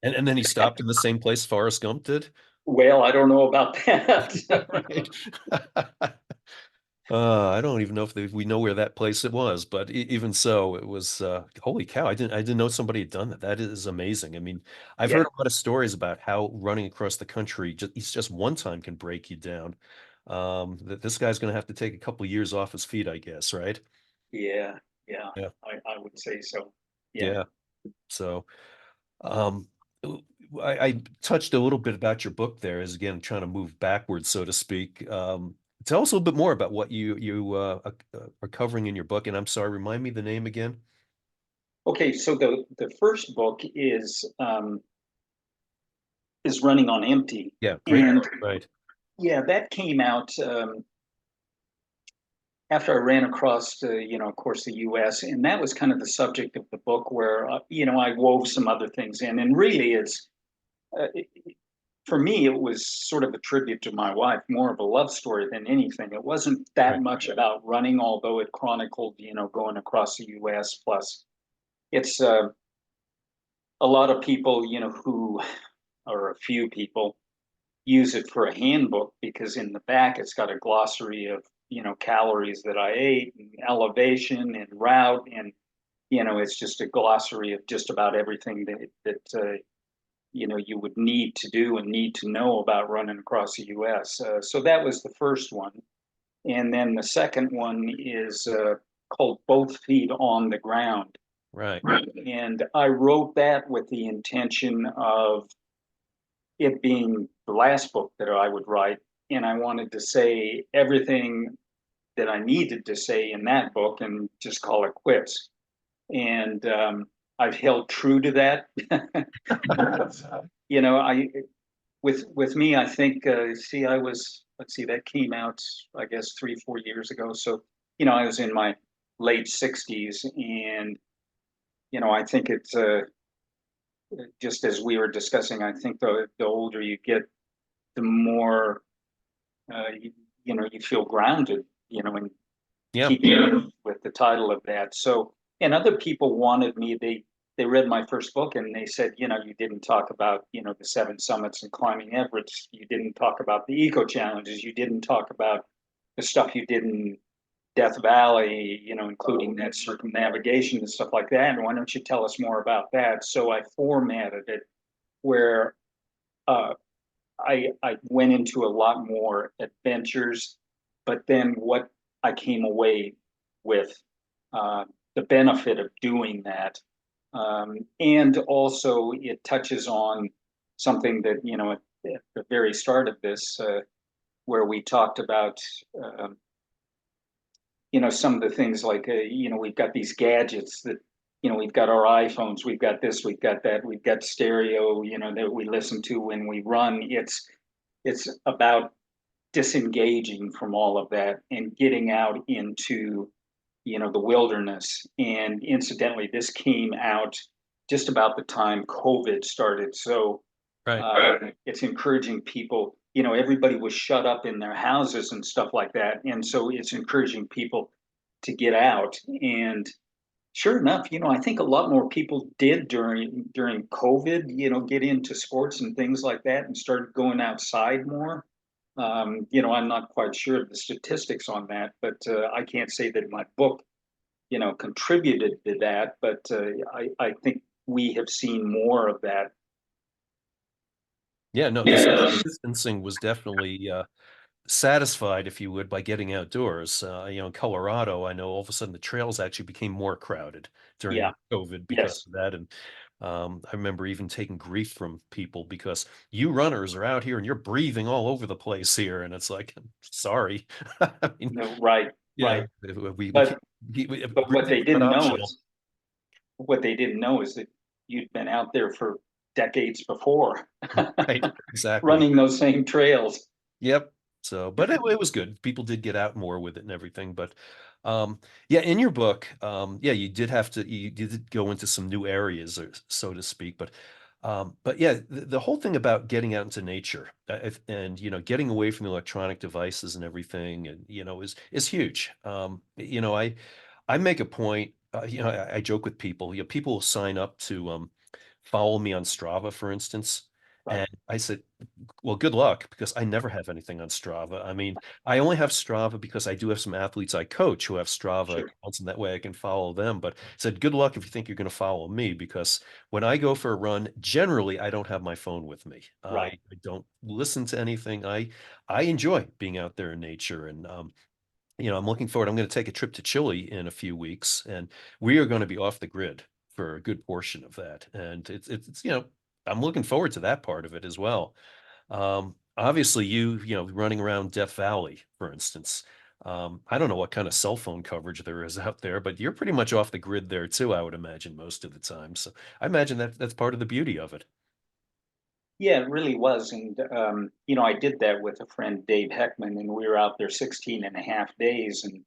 Speaker 1: And then he stopped in the same place Forrest Gump did.
Speaker 2: Well, I don't know about that.
Speaker 1: Right. I don't even know if we know where that place it was, but even so, it was holy cow! I didn't know somebody had done that. That is amazing. I mean, I've
Speaker 2: Yeah,
Speaker 1: heard a lot of stories about how running across the country just one time can break you down. That this guy's going to have to take a couple of years off his feet, I guess, right?
Speaker 2: yeah, yeah.
Speaker 1: Yeah,
Speaker 2: I would say so. Yeah.
Speaker 1: yeah. So, um, I touched a little bit about your book there, as again trying to move backwards, so to speak. Tell us a little bit more about what you are covering in your book. And I'm sorry, remind me the name again.
Speaker 2: Okay, so the first book is running on empty,
Speaker 1: Yeah, great.
Speaker 2: and
Speaker 1: Right,
Speaker 2: yeah, that came out after I ran across, of course, the U.S., and that was kind of the subject of the book, where I wove some other things in, and really, uh, for me, it was sort of a tribute to my wife, more of a love story than anything. It wasn't that
Speaker 1: right.
Speaker 2: much about running, although it chronicled, going across the U.S. Plus, it's a lot of people, who or a few people use it for a handbook because in the back it's got a glossary of calories that I ate and elevation and route, and it's just a glossary of just about everything that you would need to do and need to know about running across the U.S. So that was the first one, and then the second one is called Both Feet on the Ground,
Speaker 1: Right.
Speaker 2: and I wrote that with the intention of it being the last book that I would write, and I wanted to say everything that I needed to say in that book and just call it quits. And I've held true to that. I with me, I think. See, I was. Let's see, that came out, I guess, 3 or 4 years ago. So, I was in my late 60s, and I think it's just as we were discussing. I think the older you get, the more you feel grounded, and
Speaker 1: Yeah.
Speaker 2: keeping with the title of that. So, and other people wanted me. They read my first book and they said, you didn't talk about the 7 summits and climbing Everest. You didn't talk about the eco challenges. You didn't talk about the stuff you did in Death Valley, including that circumnavigation and stuff like that. And why don't you tell us more about that? So I formatted it where uh, I went into a lot more adventures, but then what I came away with, uh, the benefit of doing that, and also it touches on something that at the very start of this, where we talked about um, some of the things like we've got these gadgets that we've got our iPhones, we've got this, we've got that, we've got stereo, that we listen to when we run. It's about disengaging from all of that and getting out into the wilderness. And incidentally, this came out just about the time COVID started, so
Speaker 1: Right.
Speaker 2: it's encouraging people. Everybody was shut up in their houses and stuff like that, and so it's encouraging people to get out. And sure enough, I think a lot more people did during COVID, get into sports and things like that and started going outside more. I'm not quite sure of the statistics on that, but I can't say that my book, contributed to that, but I think we have seen more of that.
Speaker 1: Yeah, no, the social distancing was definitely satisfied, if you would, by getting outdoors. In Colorado, I know all of a sudden the trails actually became more crowded
Speaker 2: Yeah.
Speaker 1: during COVID because
Speaker 2: Yes.
Speaker 1: of that. And I remember even taking grief from people because you runners are out here and you're breathing all over the place here. And it's like, I'm sorry. I mean,
Speaker 2: No, right.
Speaker 1: yeah,
Speaker 2: Right.
Speaker 1: we
Speaker 2: But
Speaker 1: can't,
Speaker 2: but
Speaker 1: breathing's not optional.
Speaker 2: what they didn't know is that you'd been out there for decades before,
Speaker 1: Right, exactly.
Speaker 2: running those same trails.
Speaker 1: Yep. So, but it was good. People did get out more with it and everything. But yeah, in your book, yeah, you did go into some new areas, or so to speak. But yeah, the whole thing about getting out into nature, and getting away from the electronic devices and everything, and is huge. I make a point. I joke with people. People will sign up to follow me on Strava, for instance.
Speaker 2: Right,
Speaker 1: And I said, well, good luck, because I never have anything on Strava. I mean, I only have Strava because I do have some athletes I coach who have Strava
Speaker 2: sure,
Speaker 1: accounts, and that way I can follow them. But I said, good luck if you think you're going to follow me, because when I go for a run, generally I don't have my phone with me.
Speaker 2: right.
Speaker 1: I don't listen to anything. I enjoy being out there in nature, and I'm looking forward. I'm going to take a trip to Chile in a few weeks, and we are going to be off the grid for a good portion of that. And I'm looking forward to that part of it as well. Obviously, running around Death Valley, for instance. I don't know what kind of cell phone coverage there is out there, but you're pretty much off the grid there too, I would imagine, most of the time. So I imagine that that's part of the beauty of it.
Speaker 2: Yeah, it really was. And, I did that with a friend, Dave Heckman, and we were out there 16 and a half days. And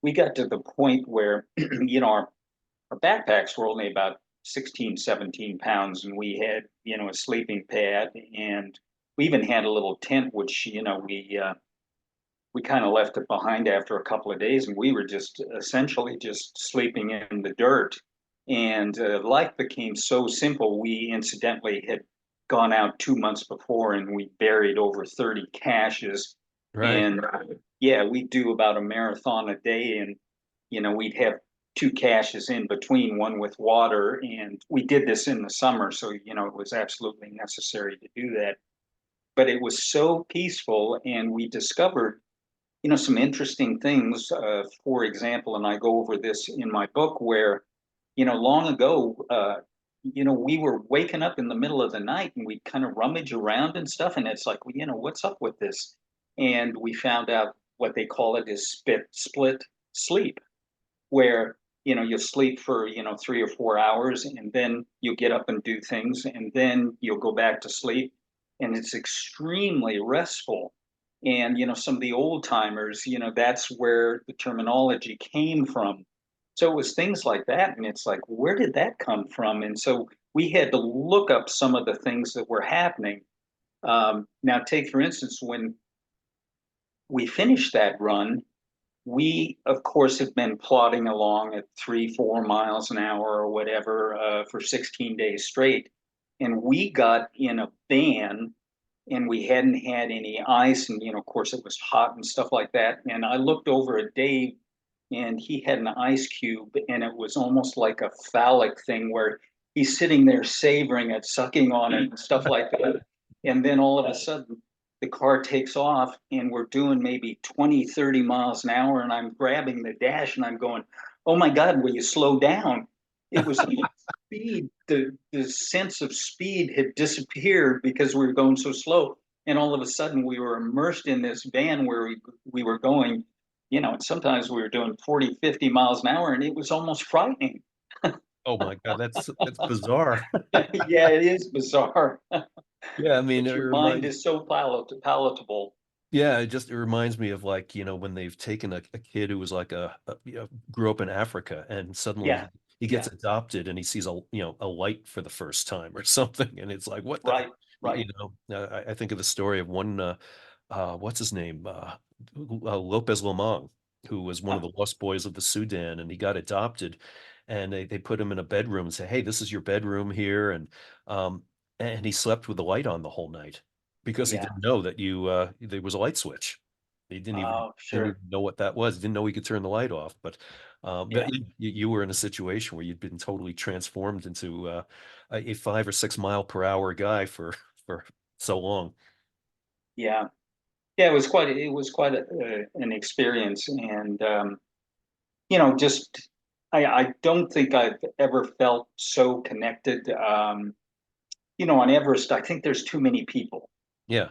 Speaker 2: we got to the point where, our backpacks were only about 16, 17 pounds. And we had, a sleeping pad. And we even had a little tent, which, we kind of left it behind after a couple of days. And we were just essentially just sleeping in the dirt. And life became so simple. We incidentally had gone out 2 months before and we buried over 30 caches.
Speaker 1: Right.
Speaker 2: And yeah, we do about a marathon a day. And, we'd have two caches in between, one with water. And we did this in the summer. So, it was absolutely necessary to do that. But it was so peaceful. And we discovered, some interesting things. For example, and I go over this in my book, where long ago, we were waking up in the middle of the night and we'd kind of rummage around and stuff. And it's like, well, what's up with this? And we found out what they call it is split sleep, where, you sleep for, 3 or 4 hours and then you get up and do things and then you'll go back to sleep. And it's extremely restful. And, some of the old timers, that's where the terminology came from. So it was things like that. And it's like, where did that come from? And so we had to look up some of the things that were happening. Now, take for instance, when we finished that run, we, of course, have been plodding along at 3, 4 miles an hour or whatever for 16 days straight. And we got in a van and we hadn't had any ice. And, of course, it was hot and stuff like that. And I looked over at Dave and he had an ice cube and it was almost like a phallic thing where he's sitting there savoring it, sucking on it and stuff like that. And then all of a sudden, the car takes off and we're doing maybe 20, 30 miles an hour. And I'm grabbing the dash and I'm going, oh my God, will you slow down? It was like speed, the sense of speed had disappeared because we were going so slow. And all of a sudden we were immersed in this van where we were going, and sometimes we were doing 40, 50 miles an hour and it was almost frightening.
Speaker 1: Oh my God, that's bizarre.
Speaker 2: Yeah, it is bizarre.
Speaker 1: Yeah, I mean,
Speaker 2: But your mind is so palatable.
Speaker 1: yeah, it reminds me of, like, when they've taken a kid who was like grew up in Africa, and suddenly
Speaker 2: Yeah,
Speaker 1: he gets
Speaker 2: yeah,
Speaker 1: adopted and he sees a light for the first time or something, and it's like, what the,
Speaker 2: right, right.
Speaker 1: I think of the story of one, what's his name, Lopez Lamont, who was one of
Speaker 2: Huh,
Speaker 1: the lost boys of the Sudan, and he got adopted, and they put him in a bedroom and say, hey, this is your bedroom here, um, and he slept with the light on the whole night, because he
Speaker 2: yeah.
Speaker 1: didn't know that there was a light switch. He
Speaker 2: Oh,
Speaker 1: didn't
Speaker 2: sure.
Speaker 1: even know what that was. He didn't know he could turn the light off. But
Speaker 2: Yeah,
Speaker 1: you were in a situation where you'd been totally transformed into a 5 or 6 mile per hour guy for so long.
Speaker 2: yeah, yeah. It was quite an experience, and just I don't think I've ever felt so connected. On Everest, I think there's too many people.
Speaker 1: Yeah.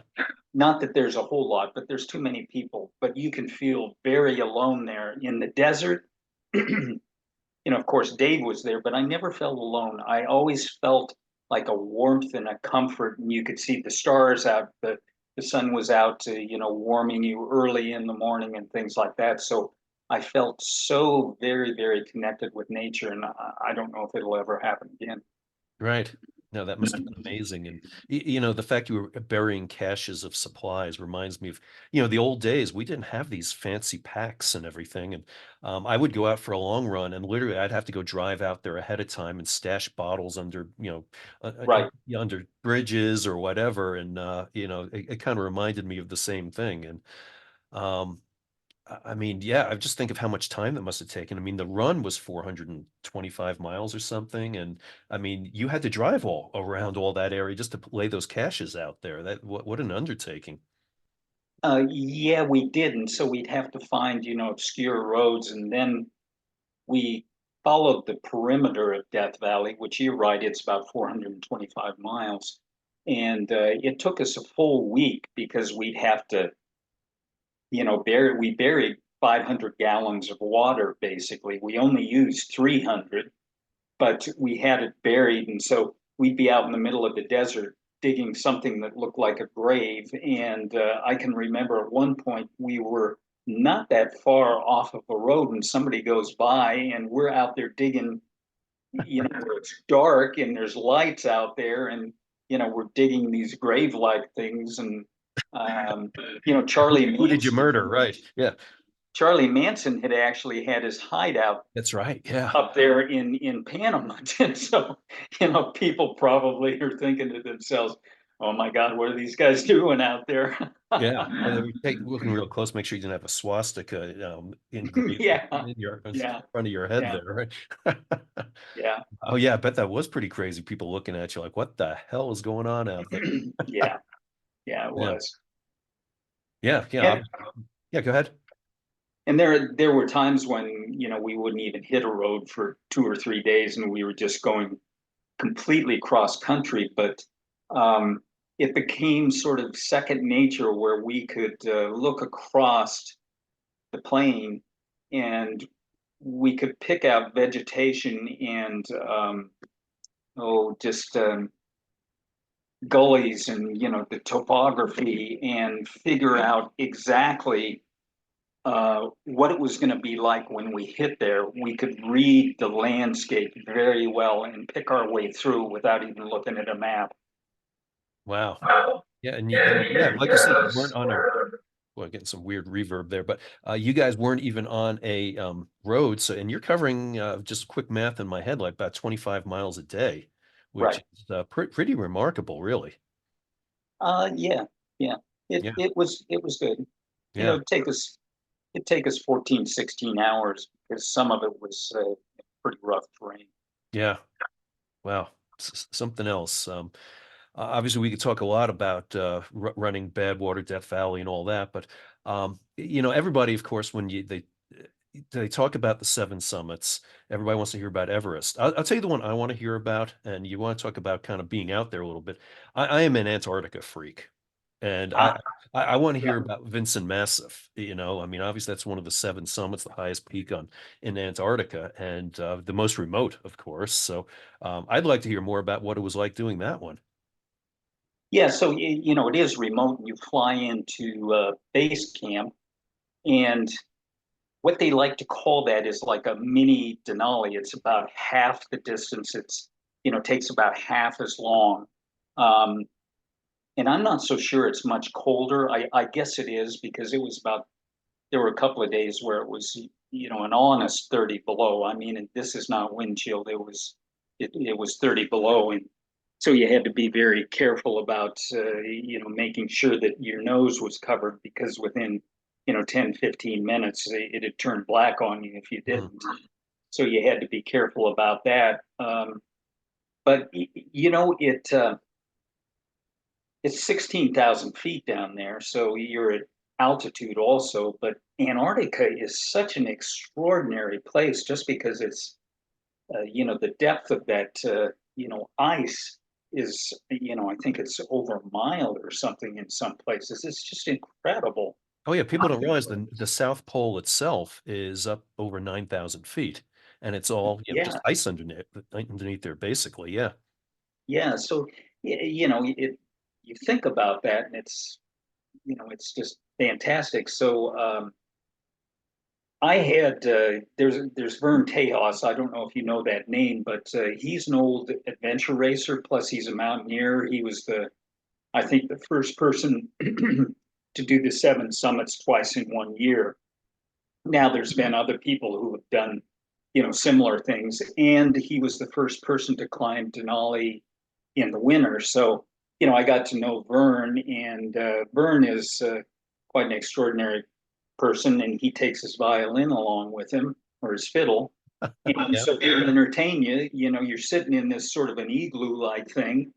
Speaker 2: Not that there's a whole lot, but there's too many people. But you can feel very alone there in the desert. Of course, Dave was there, but I never felt alone. I always felt like a warmth and a comfort, and you could see the stars out. The sun was out, warming you early in the morning and things like that. So I felt so very, very connected with nature, and I don't know if it'll ever happen again.
Speaker 1: Right. No, that must have been amazing. And the fact you were burying caches of supplies reminds me of, the old days. We didn't have these fancy packs and everything. And I would go out for a long run, and literally I'd have to go drive out there ahead of time and stash bottles under,
Speaker 2: Right.
Speaker 1: under bridges or whatever. And it kind of reminded me of the same thing. And um, I mean, yeah, I just think of how much time that must have taken. I mean, the run was 425 miles or something. And I mean, you had to drive all around all that area just to lay those caches out there. What an undertaking.
Speaker 2: Yeah, we did, and so we'd have to find, obscure roads, and then we followed the perimeter of Death Valley, which you're right, it's about 425 miles. And it took us a full week because we'd have to, we buried 500 gallons of water, basically. We only used 300, but we had it buried. And so we'd be out in the middle of the desert digging something that looked like a grave. And I can remember at one point we were not that far off of a road and somebody goes by and we're out there digging, where it's dark and there's lights out there and, we're digging these grave like things. And, um,
Speaker 1: Who,
Speaker 2: Charlie
Speaker 1: who did you
Speaker 2: Manson.
Speaker 1: murder? Right. Yeah,
Speaker 2: Charlie Manson had actually had his hideout
Speaker 1: that's right. Yeah.
Speaker 2: up there in Panama. And so, people probably are thinking to themselves, "Oh my God, what are these guys doing out there?"
Speaker 1: Yeah. And then we take looking real close, make sure you didn't have a swastika engraved
Speaker 2: Yeah,
Speaker 1: in your in
Speaker 2: yeah,
Speaker 1: front of your head
Speaker 2: yeah,
Speaker 1: there, right?
Speaker 2: yeah,
Speaker 1: Oh yeah, I bet that was pretty crazy. People looking at you like, what the hell is going on out there?
Speaker 2: yeah, yeah. It
Speaker 1: Yeah.
Speaker 2: was.
Speaker 1: Yeah. Yeah.
Speaker 2: And
Speaker 1: Yeah. Go ahead.
Speaker 2: there were times when we wouldn't even hit a road for 2 or 3 days, and we were just going completely cross country. But um, it became sort of second nature, where we could look across the plain and we could pick out vegetation and just gullies and the topography and figure out exactly what it was going to be like when we hit there. We could read the landscape very well and pick our way through without even looking at a map.
Speaker 1: Wow. Yeah, and yeah, like you said, you weren't on a well, getting some weird reverb there, but you guys weren't even on a road. So, and you're covering just quick math in my head, like about 25 miles a day, which
Speaker 2: Right.
Speaker 1: is pretty remarkable, really.
Speaker 2: Yeah, yeah. It
Speaker 1: Yeah,
Speaker 2: it was good.
Speaker 1: yeah,
Speaker 2: It'd take us 14, 16 hours because some of it was pretty rough terrain.
Speaker 1: yeah. Wow, something else. Obviously, we could talk a lot about running Badwater, Death Valley, and all that, but everybody, of course, when they talk about the seven summits, everybody wants to hear about Everest. I'll tell you the one I want to hear about, and you want to talk about kind of being out there a little bit. I am an Antarctica freak, and I
Speaker 2: Ah,
Speaker 1: I want to hear
Speaker 2: yeah.
Speaker 1: about Vincent Massif. I mean, obviously that's one of the seven summits, the highest peak on in Antarctica, and the most remote, of course. So I'd like to hear more about what it was like doing that one.
Speaker 2: Yeah, so it is remote. You fly into base camp, and what they like to call that is like a mini Denali. It's about half the distance. Takes about half as long. Um, and I'm not so sure it's much colder. I guess it is because there were a couple of days where it was, an honest 30 below. I mean, and this is not wind chill. It was 30 below. And so you had to be very careful about, making sure that your nose was covered because within, 10, 15 minutes, it had turned black on you if you
Speaker 1: Mm.
Speaker 2: didn't. So you had to be careful about that. But, it's 16,000 feet down there, so you're at altitude also. But Antarctica is such an extraordinary place just because it's, the depth of that, ice is, I think it's over a mile or something in some places. It's just incredible.
Speaker 1: Oh yeah, people don't realize the South Pole itself is up over 9,000 feet, and it's all just
Speaker 2: Yeah,
Speaker 1: ice underneath there, basically. Yeah,
Speaker 2: yeah. So, you know, you think about that and it's just fantastic. So, I had there's Vern Tejas. I don't know if you know that name, but he's an old adventure racer. Plus, he's a mountaineer. He was I think, the first person to do the seven summits twice in 1 year. Now, there's been other people who have done, similar things, and he was the first person to climb Denali in the winter. So, I got to know Vern, and Vern is quite an extraordinary person, and he takes his violin along with him or his fiddle. And
Speaker 1: Yeah.
Speaker 2: so he'll entertain you. You're sitting in this sort of an igloo-like thing,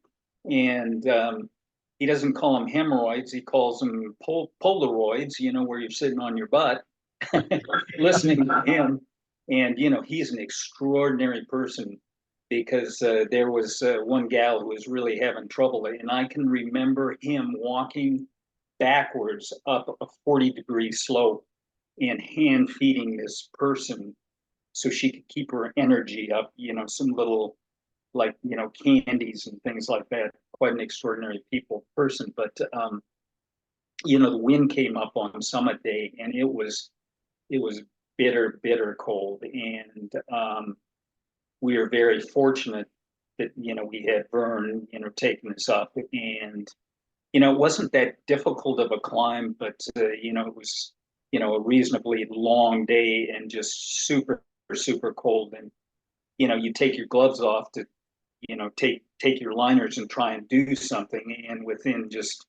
Speaker 2: and he doesn't call them hemorrhoids; he calls them Polaroids. Where you're sitting on your butt, listening to him. And he's an extraordinary person because there was one gal who was really having trouble, and I can remember him walking backwards up a 40-degree slope and hand feeding this person so she could keep her energy up, some little like, candies and things like that. Quite an extraordinary person. But, the wind came up on summit day and it was bitter, bitter cold. And we are very fortunate that, we had Vern, taking us up. And, it wasn't that difficult of a climb, but, it was, a reasonably long day and just super, super cold. And, you take your gloves off to, take your liners and try and do something. And within just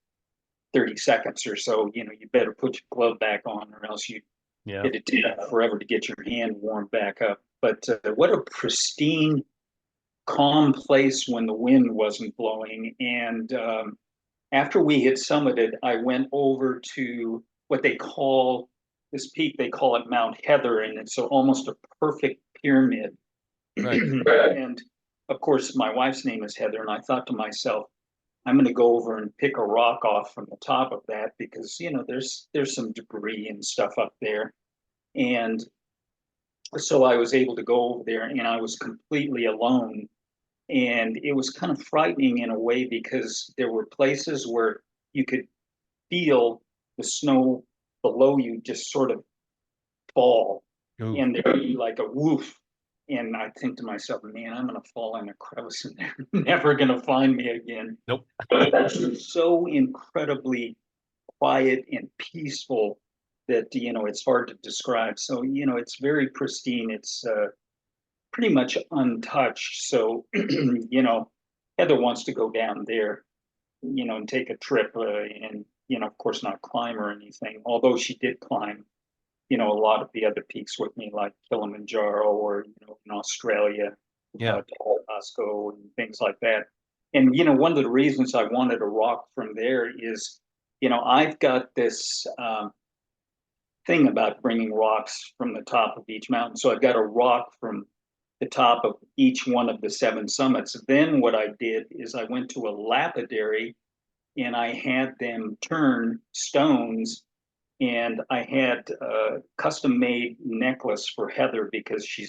Speaker 2: 30 seconds or so, you better put your glove back on or else
Speaker 1: Yeah.
Speaker 2: it'd take forever to get your hand warmed back up. But what a pristine, calm place when the wind wasn't blowing. And after we had summited, I went over to what they call this peak, they call it Mount Heather, and it's almost a perfect pyramid.
Speaker 1: Right.
Speaker 2: And of course, my wife's name is Heather, and I thought to myself, I'm going to go over and pick a rock off from the top of that because there's some debris and stuff up there. And so I was able to go over there, and I was completely alone. And it was kind of frightening in a way because there were places where you could feel the snow below you just sort of fall,
Speaker 1: Ooh,
Speaker 2: and there'd be like a woof. And I think to myself, man, I'm going to fall in a crevice and they're never going to find me again.
Speaker 1: nope.
Speaker 2: It's so incredibly quiet and peaceful that, it's hard to describe. So, it's very pristine. It's pretty much untouched. So, Heather wants to go down there, and take a trip and, of course, not climb or anything, although she did climb, a lot of the other peaks with me, like Kilimanjaro or, in Australia,
Speaker 1: Yeah.
Speaker 2: Costco and things like that. And, one of the reasons I wanted a rock from there is, I've got this thing about bringing rocks from the top of each mountain. So I've got a rock from the top of each one of the seven summits. Then what I did is I went to a lapidary and I had them turn stones, and I had a custom made necklace for Heather because she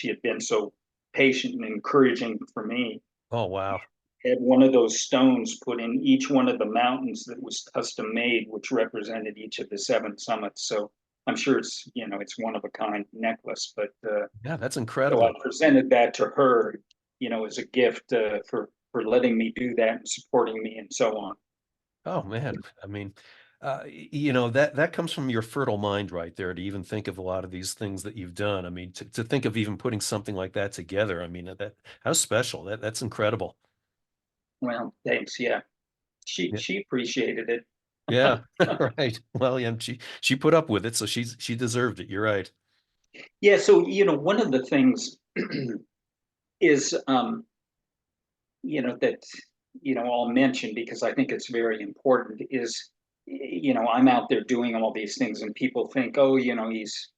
Speaker 2: had been so patient and encouraging for me.
Speaker 1: Oh, wow.
Speaker 2: Had one of those stones put in each one of the mountains that was custom made, which represented each of the seven summits. So I'm sure it's one of a kind necklace, but
Speaker 1: Yeah, that's
Speaker 2: so I
Speaker 1: incredible.
Speaker 2: presented that to her, as a gift for letting me do that and supporting me and so on.
Speaker 1: Oh man. I mean, that comes from your fertile mind right there to even think of a lot of these things that you've done. I mean, to think of even putting something like that together. I mean, how special. That's incredible.
Speaker 2: Well, thanks. Yeah,
Speaker 1: Yeah.
Speaker 2: she appreciated it.
Speaker 1: Yeah. Right. Well, yeah, she put up with it, so she deserved it. You're right.
Speaker 2: Yeah, so one of the things is that I'll mention because I think it's very important is I'm out there doing all these things and people think, oh, he's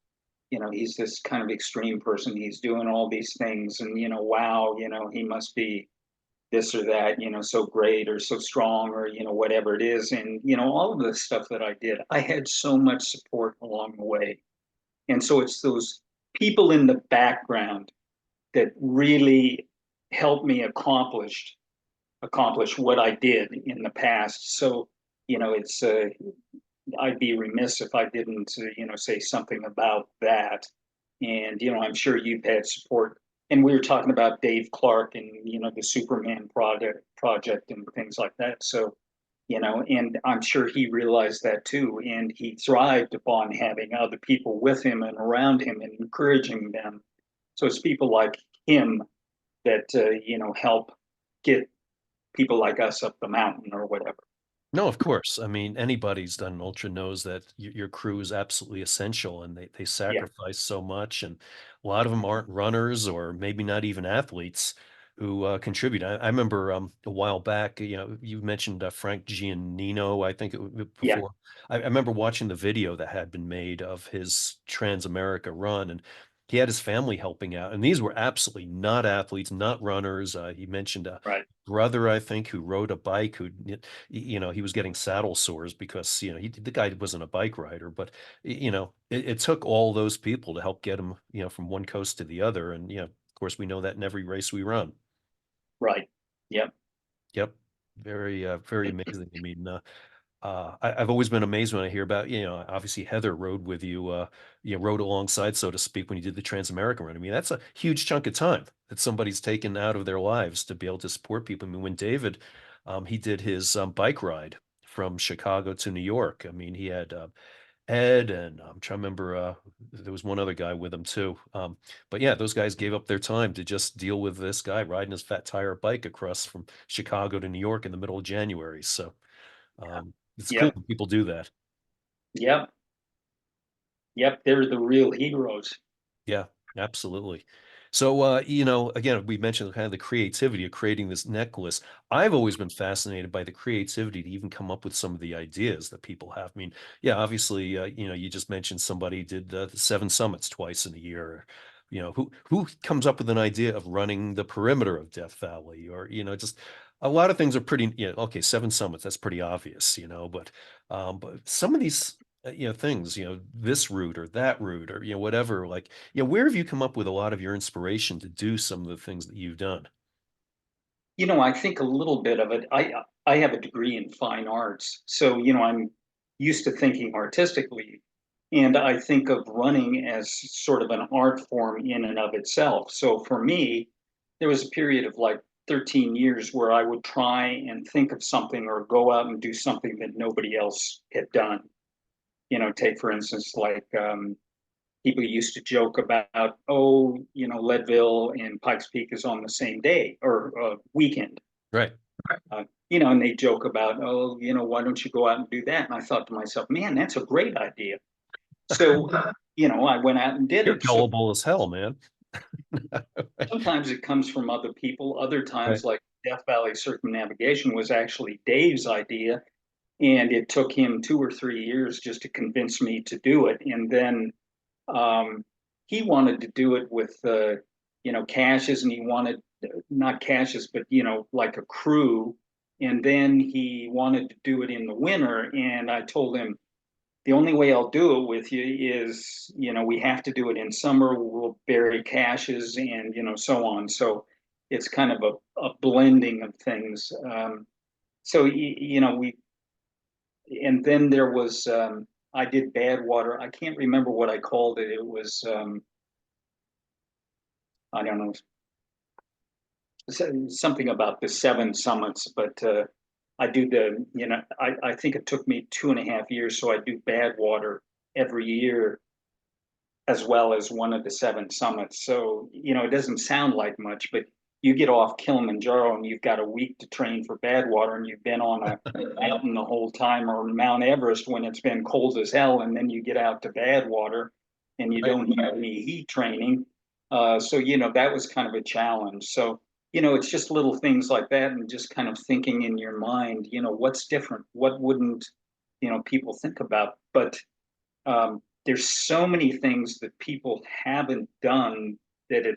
Speaker 2: this kind of extreme person. He's doing all these things and wow, he must be this or that, so great or so strong or whatever it is. And all of the stuff that I did, I had so much support along the way. And so it's those people in the background that really helped me accomplish accomplish what I did in the past. So, it's I'd be remiss if I didn't, say something about that. And, I'm sure you've had support. And we were talking about Dave Clark and, the Superman project and things like that. So, and I'm sure he realized that too. And he thrived upon having other people with him and around him and encouraging them. So it's people like him that, help get people like us up the mountain or whatever.
Speaker 1: No, of course. I mean, anybody's done an ultra knows that your crew is absolutely essential, and they
Speaker 2: Yeah,
Speaker 1: sacrifice so much. And a lot of them aren't runners, or maybe not even athletes who contribute. I remember a while back, you mentioned Frank Giannino, I think
Speaker 2: yeah,
Speaker 1: before. I remember watching the video that had been made of his Trans America run, and he had his family helping out. And these were absolutely not athletes, not runners. He mentioned a
Speaker 2: right,
Speaker 1: brother, I think, who rode a bike, who he was getting saddle sores because the guy wasn't a bike rider, but it took all those people to help get him from one coast to the other. And of course we know that in every race we run.
Speaker 2: right. Yep.
Speaker 1: Yep. Very amazing. I mean, I've always been amazed when I hear about, obviously Heather rode with you, rode alongside, so to speak, when you did the Trans-American run. I mean, that's a huge chunk of time that somebody's taken out of their lives to be able to support people. I mean, when David, he did his bike ride from Chicago to New York. I mean, he had Ed, and I'm trying to remember, there was one other guy with him too. But yeah, those guys gave up their time to just deal with this guy riding his fat tire bike across from Chicago to New York in the middle of January. So it's cool
Speaker 2: Yep.
Speaker 1: when people do that.
Speaker 2: Yep. Yep. They're the real heroes.
Speaker 1: Yeah, absolutely. So, again, we mentioned kind of the creativity of creating this necklace. I've always been fascinated by the creativity to even come up with some of the ideas that people have. I mean, yeah, obviously, you just mentioned somebody did the seven summits twice in a year. Who comes up with an idea of running the perimeter of Death Valley, or just a lot of things are pretty. Okay, seven summits, that's pretty obvious, but some of these things, this route or that route or whatever, like, where have you come up with a lot of your inspiration to do some of the things that you've done?
Speaker 2: I think a little bit of it. I have a degree in fine arts, so I'm used to thinking artistically, and I think of running as sort of an art form in and of itself. So for me, there was a period of like 13 years where I would try and think of something or go out and do something that nobody else had done. Take for instance, like people used to joke about, oh, Leadville and Pikes Peak is on the same day or weekend.
Speaker 1: Right.
Speaker 2: And they joke about, oh, why don't you go out and do that? And I thought to myself, man, that's a great idea. So, I went out and did
Speaker 1: You're
Speaker 2: it. So
Speaker 1: gullible as hell, man.
Speaker 2: sometimes it comes from other people. Other
Speaker 1: Right.
Speaker 2: times, like Death Valley Circumnavigation was actually Dave's idea. And it took him 2 or 3 years just to convince me to do it. And then um, he wanted to do it with, caches, and he wanted not caches, but like a crew. And then he wanted to do it in the winter, and I told him the only way I'll do it with you is, we have to do it in summer. We'll bury caches and so on. So it's kind of a blending of things. So we and then there was I did Badwater. I can't remember what I called it. It was I don't know, something about the seven summits, but I do I think it took me 2.5 years, so I do Badwater every year as well as one of the seven summits. So, it doesn't sound like much, but you get off Kilimanjaro and you've got a week to train for Badwater, and you've been on a mountain the whole time, or Mount Everest when it's been cold as hell, and then you get out to Badwater and you
Speaker 1: Right.
Speaker 2: don't have any heat training. So, that was kind of a challenge. So, it's just little things like that, and just kind of thinking in your mind, what's different? What wouldn't, people think about? But there's so many things that people haven't done that to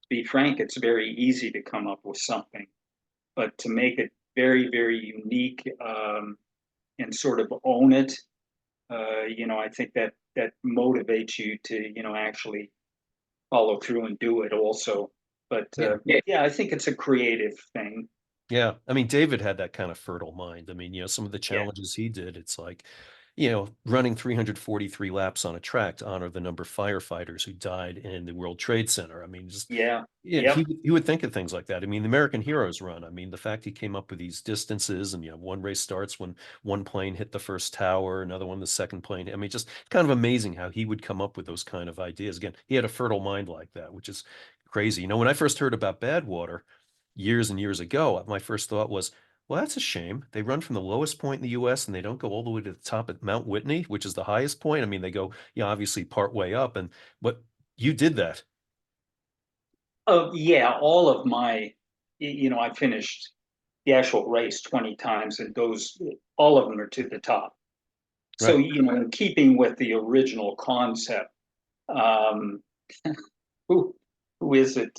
Speaker 2: be frank, it's very easy to come up with something. But to make it very, very unique and sort of own it, I think that motivates you to, actually follow through and do it also. But
Speaker 1: Yeah.
Speaker 2: yeah, I think it's a creative thing.
Speaker 1: Yeah. I mean, David had that kind of fertile mind. I mean, some of the
Speaker 2: Yeah,
Speaker 1: challenges he did, it's like, running 343 laps on a track to honor the number of firefighters who died in the World Trade Center. I mean, just,
Speaker 2: yeah,
Speaker 1: yeah,
Speaker 2: yep.
Speaker 1: he would think of things like that. I mean, the American Heroes Run. I mean, the fact he came up with these distances, and one race starts when one plane hit the first tower, another one the second plane. I mean, just kind of amazing how he would come up with those kind of ideas. Again, he had a fertile mind like that, which is crazy. When I first heard about Badwater years and years ago, my first thought was, well, that's a shame. They run from the lowest point in the US and they don't go all the way to the top at Mount Whitney, which is the highest point. I mean, they go, obviously part way up. And but you did that.
Speaker 2: Oh, yeah, all of my, I finished the actual race 20 times, and all of them are to the top. So,
Speaker 1: Right.
Speaker 2: in keeping with the original concept, um, who, who is it?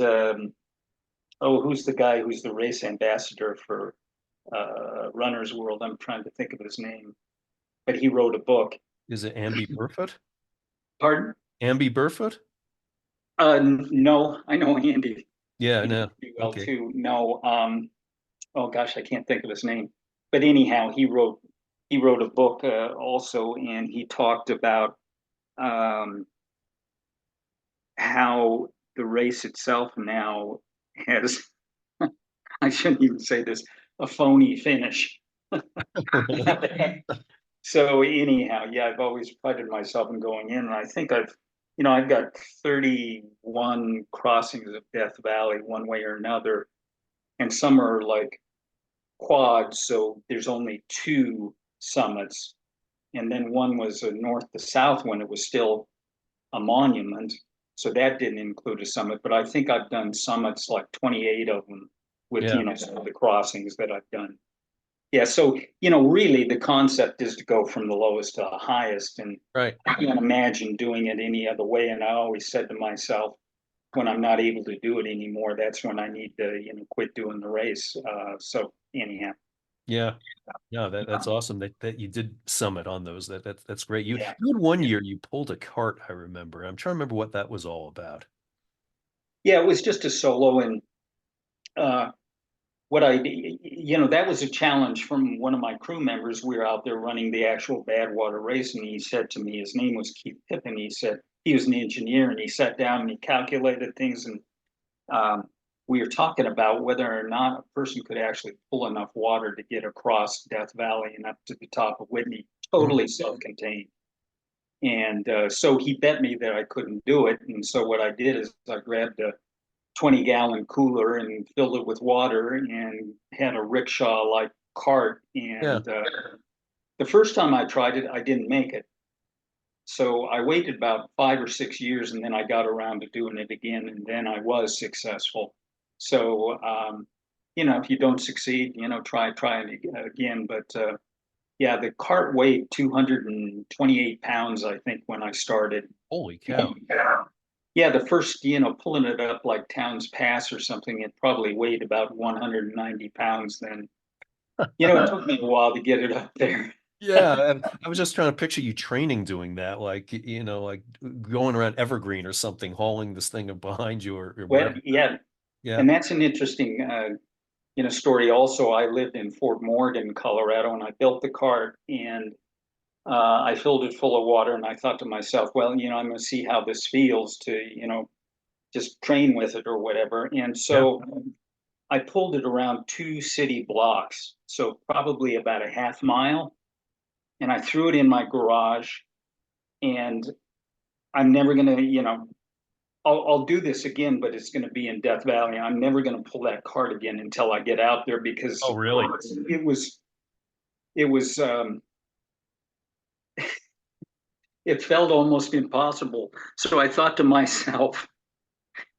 Speaker 2: Who's the guy who's the race ambassador for Runner's World? I'm trying to think of his name, but he wrote a book.
Speaker 1: Is it Amby Burfoot?
Speaker 2: Pardon?
Speaker 1: Amby Burfoot?
Speaker 2: No, I know Andy.
Speaker 1: Yeah,
Speaker 2: You know
Speaker 1: no.
Speaker 2: pretty well
Speaker 1: Okay.
Speaker 2: too. No, oh gosh, I can't think of his name. But anyhow, he wrote a book also, and he talked about um, how the race itself now has, I shouldn't even say this, a phony finish. So anyhow, yeah, I've always prided myself in going in, and I think I've got 31 crossings of Death Valley one way or another, and some are like quads, so there's only two summits, and then one was a north to south when it was still a monument, so that didn't include a summit. But I think I've done summits like 28 of them with
Speaker 1: Yeah,
Speaker 2: some of the crossings that I've done. Yeah, so really the concept is to go from the lowest to the highest, and
Speaker 1: right.
Speaker 2: I can't imagine doing it any other way. And I always said to myself, when I'm not able to do it anymore, that's when I need to quit doing the race. So anyhow,
Speaker 1: Yeah. Yeah, that's awesome that you did summit on those. That's great. You
Speaker 2: yeah,
Speaker 1: you had one year you pulled a cart, I remember. I'm trying to remember what that was all about.
Speaker 2: yeah, it was just a solo, and uh, that was a challenge from one of my crew members. We were out there running the actual Badwater race, and he said to me, his name was Keith Pippin. He said he was an engineer, and he sat down and he calculated things, and um, we were talking about whether or not a person could actually pull enough water to get across Death Valley and up to the top of Whitney,
Speaker 1: Mhm.
Speaker 2: totally self-contained. And so he bet me that I couldn't do it. And so what I did is I grabbed a 20-gallon cooler and filled it with water and had a rickshaw like cart.
Speaker 1: Yeah.
Speaker 2: And the first time I tried it, I didn't make it. So I waited about 5 or 6 years, and then I got around to doing it again, and then I was successful. So if you don't succeed, try it again. But yeah, the cart weighed 228 pounds, I think, when I started.
Speaker 1: Holy cow.
Speaker 2: Yeah, the first, pulling it up like Towns Pass or something, it probably weighed about 190 pounds then. It took me a while to get it up there.
Speaker 1: Yeah, and I was just trying to picture you training doing that, like like going around Evergreen or something, hauling this thing behind you or
Speaker 2: Well,
Speaker 1: wherever.
Speaker 2: yeah,
Speaker 1: Yeah.
Speaker 2: and that's an interesting, story. Also, I lived in Fort Morgan, Colorado, and I built the cart, and I filled it full of water, and I thought to myself, well, I'm going to see how this feels to, just train with it or whatever. And
Speaker 1: Yeah.
Speaker 2: so I pulled it around 2 city blocks, so probably about a half mile, and I threw it in my garage. And I'm never going to, I'll do this again, but it's going to be in Death Valley. I'm never going to pull that cart again until I get out there,
Speaker 1: Oh,
Speaker 2: because
Speaker 1: really?
Speaker 2: it was it felt almost impossible. So I thought to myself,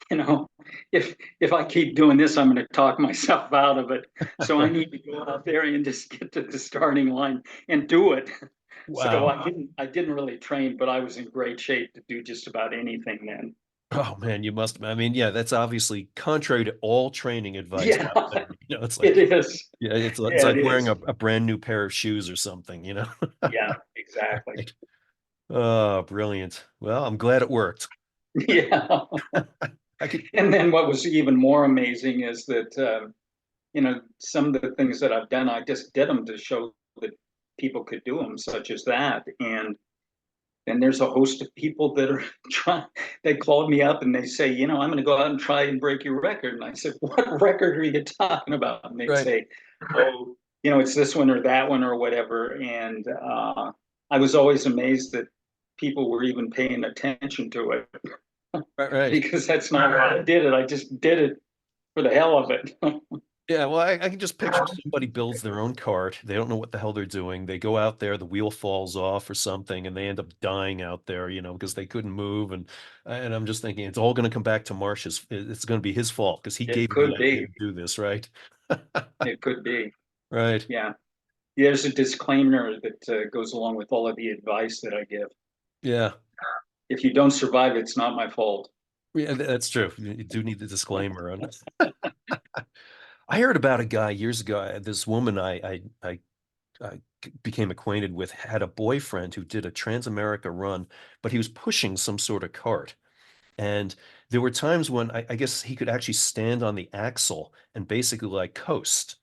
Speaker 2: you know, if I keep doing this, I'm going to talk myself out of it. So I need to go out there and just get to the starting line and do it. So
Speaker 1: Wow.
Speaker 2: I didn't really train, but I was in great shape to do just about anything then.
Speaker 1: Oh man, you must. I mean, yeah, that's obviously contrary to all training advice
Speaker 2: Yeah,
Speaker 1: out there. It's
Speaker 2: it
Speaker 1: like,
Speaker 2: is.
Speaker 1: yeah, it's
Speaker 2: Yeah, it
Speaker 1: like wearing
Speaker 2: is.
Speaker 1: a brand new pair of shoes or something.
Speaker 2: Yeah, exactly.
Speaker 1: Right. Oh, brilliant. Well, I'm glad it worked.
Speaker 2: Yeah.
Speaker 1: I could,
Speaker 2: And then what was even more amazing is that some of the things that I've done, I just did them to show that people could do them, such as that. And there's a host of people that are trying, they called me up and they say, I'm going to go out and try and break your record. And I said, what record are you talking about? And they'd
Speaker 1: Right.
Speaker 2: say, oh, it's this one or that one or whatever. And I was always amazed that people were even paying attention to it
Speaker 1: Right. Right.
Speaker 2: because that's not why I did it. I just did it for the hell of it.
Speaker 1: Yeah, well, I can just picture somebody builds their own cart. They don't know what the hell they're doing. They go out there, the wheel falls off or something, and they end up dying out there, because they couldn't move. And I'm just thinking it's all going to come back to Marsh's. It's going to be his fault because he
Speaker 2: It
Speaker 1: gave him the
Speaker 2: could
Speaker 1: idea
Speaker 2: be.
Speaker 1: to do this, right?
Speaker 2: It could be.
Speaker 1: Right.
Speaker 2: Yeah. There's a disclaimer that goes along with all of the advice that I give.
Speaker 1: Yeah.
Speaker 2: If you don't survive, it's not my fault.
Speaker 1: Yeah, that's true. You do need the disclaimer on it. I heard about a guy years ago. This woman I became acquainted with had a boyfriend who did a Transamerica run, but he was pushing some sort of cart. And there were times when I guess he could actually stand on the axle and basically like coast,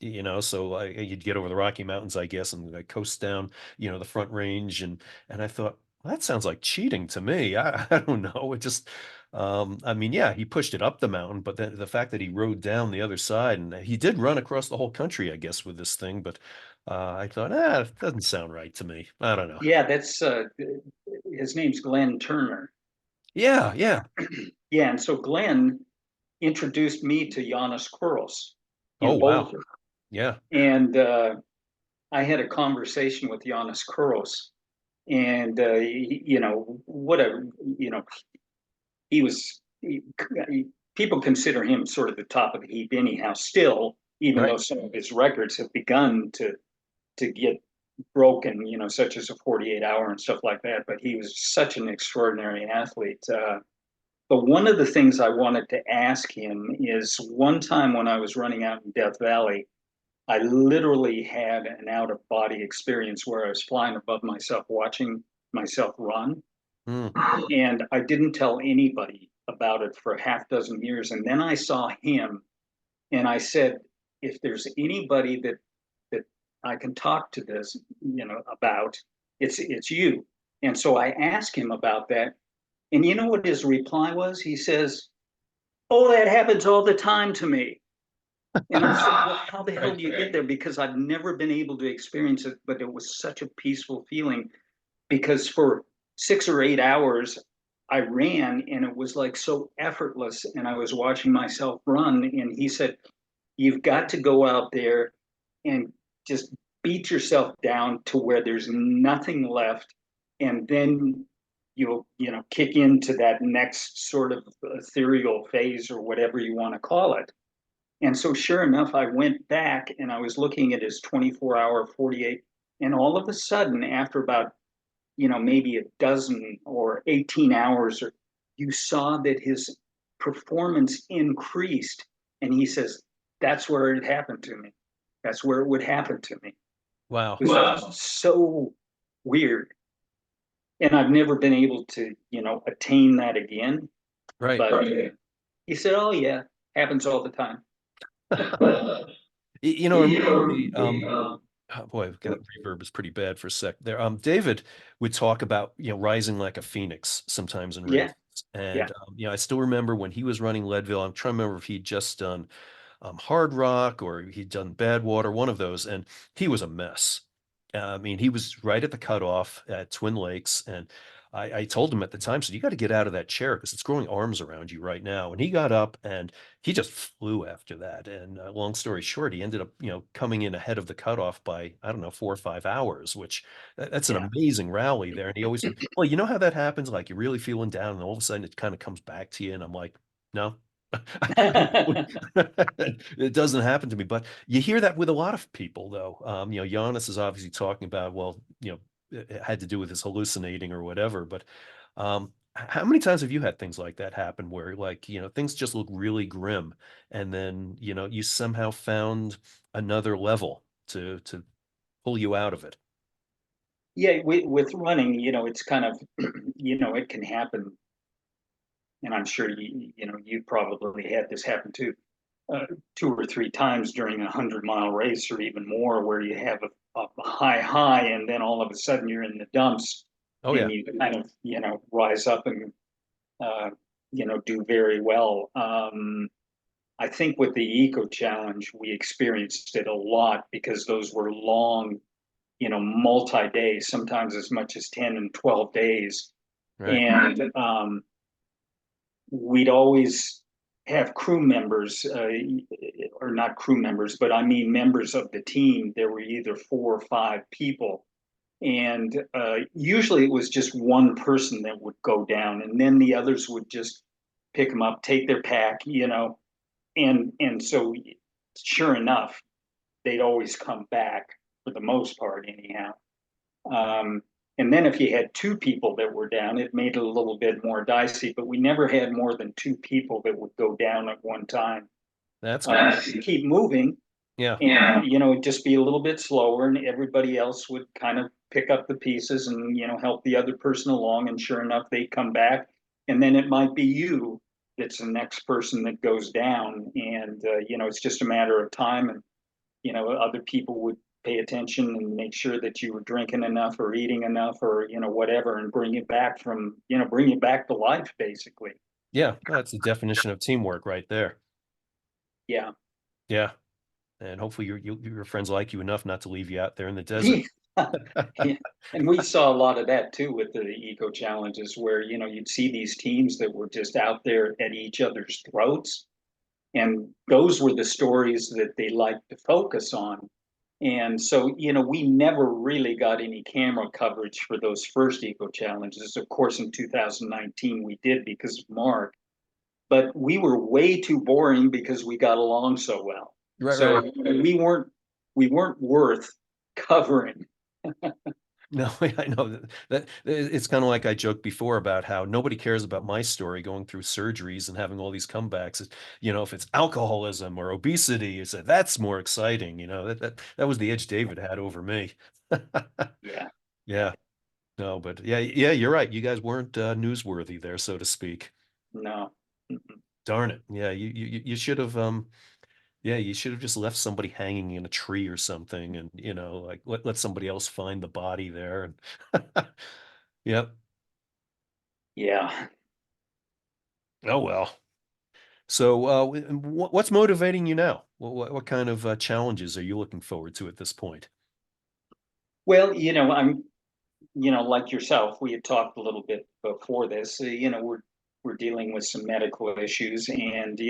Speaker 1: so you'd get over the Rocky Mountains, I guess, and like coast down, the Front Range. And I thought, well, that sounds like cheating to me. I don't know. It just, I mean, yeah, he pushed it up the mountain, but then the fact that he rode down the other side and he did run across the whole country, I guess, with this thing. But I thought, it doesn't sound right to me. I don't know.
Speaker 2: Yeah, that's his name's Glenn Turner.
Speaker 1: Yeah, yeah.
Speaker 2: Yeah, and so Glenn introduced me to Janis Kuros
Speaker 1: Oh,
Speaker 2: in
Speaker 1: wow.
Speaker 2: Boulder.
Speaker 1: Yeah.
Speaker 2: And I had a conversation with Janis Kuros, and whatever, he was people consider him sort of the top of the heap anyhow still, even
Speaker 1: Right.
Speaker 2: though some of his records have begun to get broken, such as a 48 hour and stuff like that. But he was such an extraordinary athlete. But one of the things I wanted to ask him is, one time when I was running out in Death Valley, I literally had an out of body experience where I was flying above myself, watching myself run.
Speaker 1: Mm,
Speaker 2: And I didn't tell anybody about it for a half dozen years. And then I saw him and I said, if there's anybody that I can talk to this, about, it's you. And so I asked him about that. And you know what his reply was? He says, oh, that happens all the time to me. And I said, well, how the hell
Speaker 1: right.
Speaker 2: do you get there? Because I've never been able to experience it, but it was such a peaceful feeling because for 6 or 8 hours, I ran and it was like so effortless. And I was watching myself run. And he said, you've got to go out there and just beat yourself down to where there's nothing left. And then you'll, kick into that next sort of ethereal phase or whatever you want to call it. And so, sure enough, I went back and I was looking at his 24-hour, 48, and all of a sudden, after about, maybe a dozen or 18 hours, you saw that his performance increased. And he says, that's where it happened to me. That's where it would happen to me.
Speaker 1: Wow.
Speaker 2: It was wow. So weird. And I've never been able to, attain that again.
Speaker 1: Right.
Speaker 2: But he said, oh, yeah, happens all the time.
Speaker 1: It reminds me, oh boy, that reverb is pretty bad for a sec there. David would talk about, rising like a phoenix sometimes in
Speaker 2: Yeah,
Speaker 1: races. And,
Speaker 2: yeah,
Speaker 1: I still remember when he was running Leadville, I'm trying to remember if he'd just done Hard Rock or he'd done Badwater, one of those, and he was a mess. I mean, he was right at the cutoff at Twin Lakes, and I told him at the time, so you got to get out of that chair because it's growing arms around you right now. And he got up and he just flew after that. And long story short, he ended up, coming in ahead of the cutoff by, I don't know, 4 or 5 hours, which that's an
Speaker 2: yeah.
Speaker 1: amazing rally there. And he always said, well, you know how that happens? Like you're really feeling down and all of a sudden it kind of comes back to you. And I'm like, no. It doesn't happen to me, but you hear that with a lot of people, though. Giannis is obviously talking about, well, it had to do with his hallucinating or whatever. But how many times have you had things like that happen where, like, things just look really grim, and then you somehow found another level to pull you out of it?
Speaker 2: Yeah, with running, it's kind of, it can happen, and I'm sure you probably had this happen too. two or three times during 100-mile race or even more, where you have a high, and then all of a sudden you're in the dumps,
Speaker 1: Oh yeah.
Speaker 2: and you kind of, rise up and, uh, do very well. I think with the Eco Challenge, we experienced it a lot because those were long, multi-days, sometimes as much as 10 and 12 days.
Speaker 1: Right.
Speaker 2: And we'd always have crew members, or not crew members, but I mean members of the team. There were either 4 or 5 people. And usually it was just one person that would go down, and then the others would just pick them up, take their pack, and so sure enough, they'd always come back for the most part, anyhow. Um, and then if you had 2 people that were down, it made it a little bit more dicey, but we never had more than 2 people that would go down at one time.
Speaker 1: That's good.
Speaker 2: Keep moving,
Speaker 1: Yeah.
Speaker 2: and just be a little bit slower, and everybody else would kind of pick up the pieces and help the other person along, and sure enough, they'd come back, and then it might be you that's the next person that goes down, and it's just a matter of time, and other people would pay attention and make sure that you were drinking enough or eating enough or whatever, and bring you back to life, basically.
Speaker 1: Yeah. That's the definition of teamwork right there.
Speaker 2: Yeah.
Speaker 1: Yeah. And hopefully your friends like you enough not to leave you out there in the desert.
Speaker 2: Yeah. And we saw a lot of that too with the eco challenges, where you'd see these teams that were just out there at each other's throats, and those were the stories that they liked to focus on. And so, we never really got any camera coverage for those first eco challenges. Of course, in 2019 we did because of Mark, but we were way too boring because we got along so well.
Speaker 1: Right, right.
Speaker 2: So we weren't worth covering.
Speaker 1: No, I know that it's kind of like I joked before about how nobody cares about my story going through surgeries and having all these comebacks. If it's alcoholism or obesity, it's that's more exciting. That was the edge David had over me.
Speaker 2: Yeah.
Speaker 1: Yeah, no, but yeah, you're right. You guys weren't newsworthy there, so to speak.
Speaker 2: No. Mm-mm.
Speaker 1: Darn it. Yeah, you should have yeah, you should have just left somebody hanging in a tree or something, and like let somebody else find the body there. And yep.
Speaker 2: Yeah.
Speaker 1: Oh well. So, what's motivating you now? What kind of challenges are you looking forward to at this point?
Speaker 2: Well, I'm like yourself, we had talked a little bit before this. We're dealing with some medical issues, and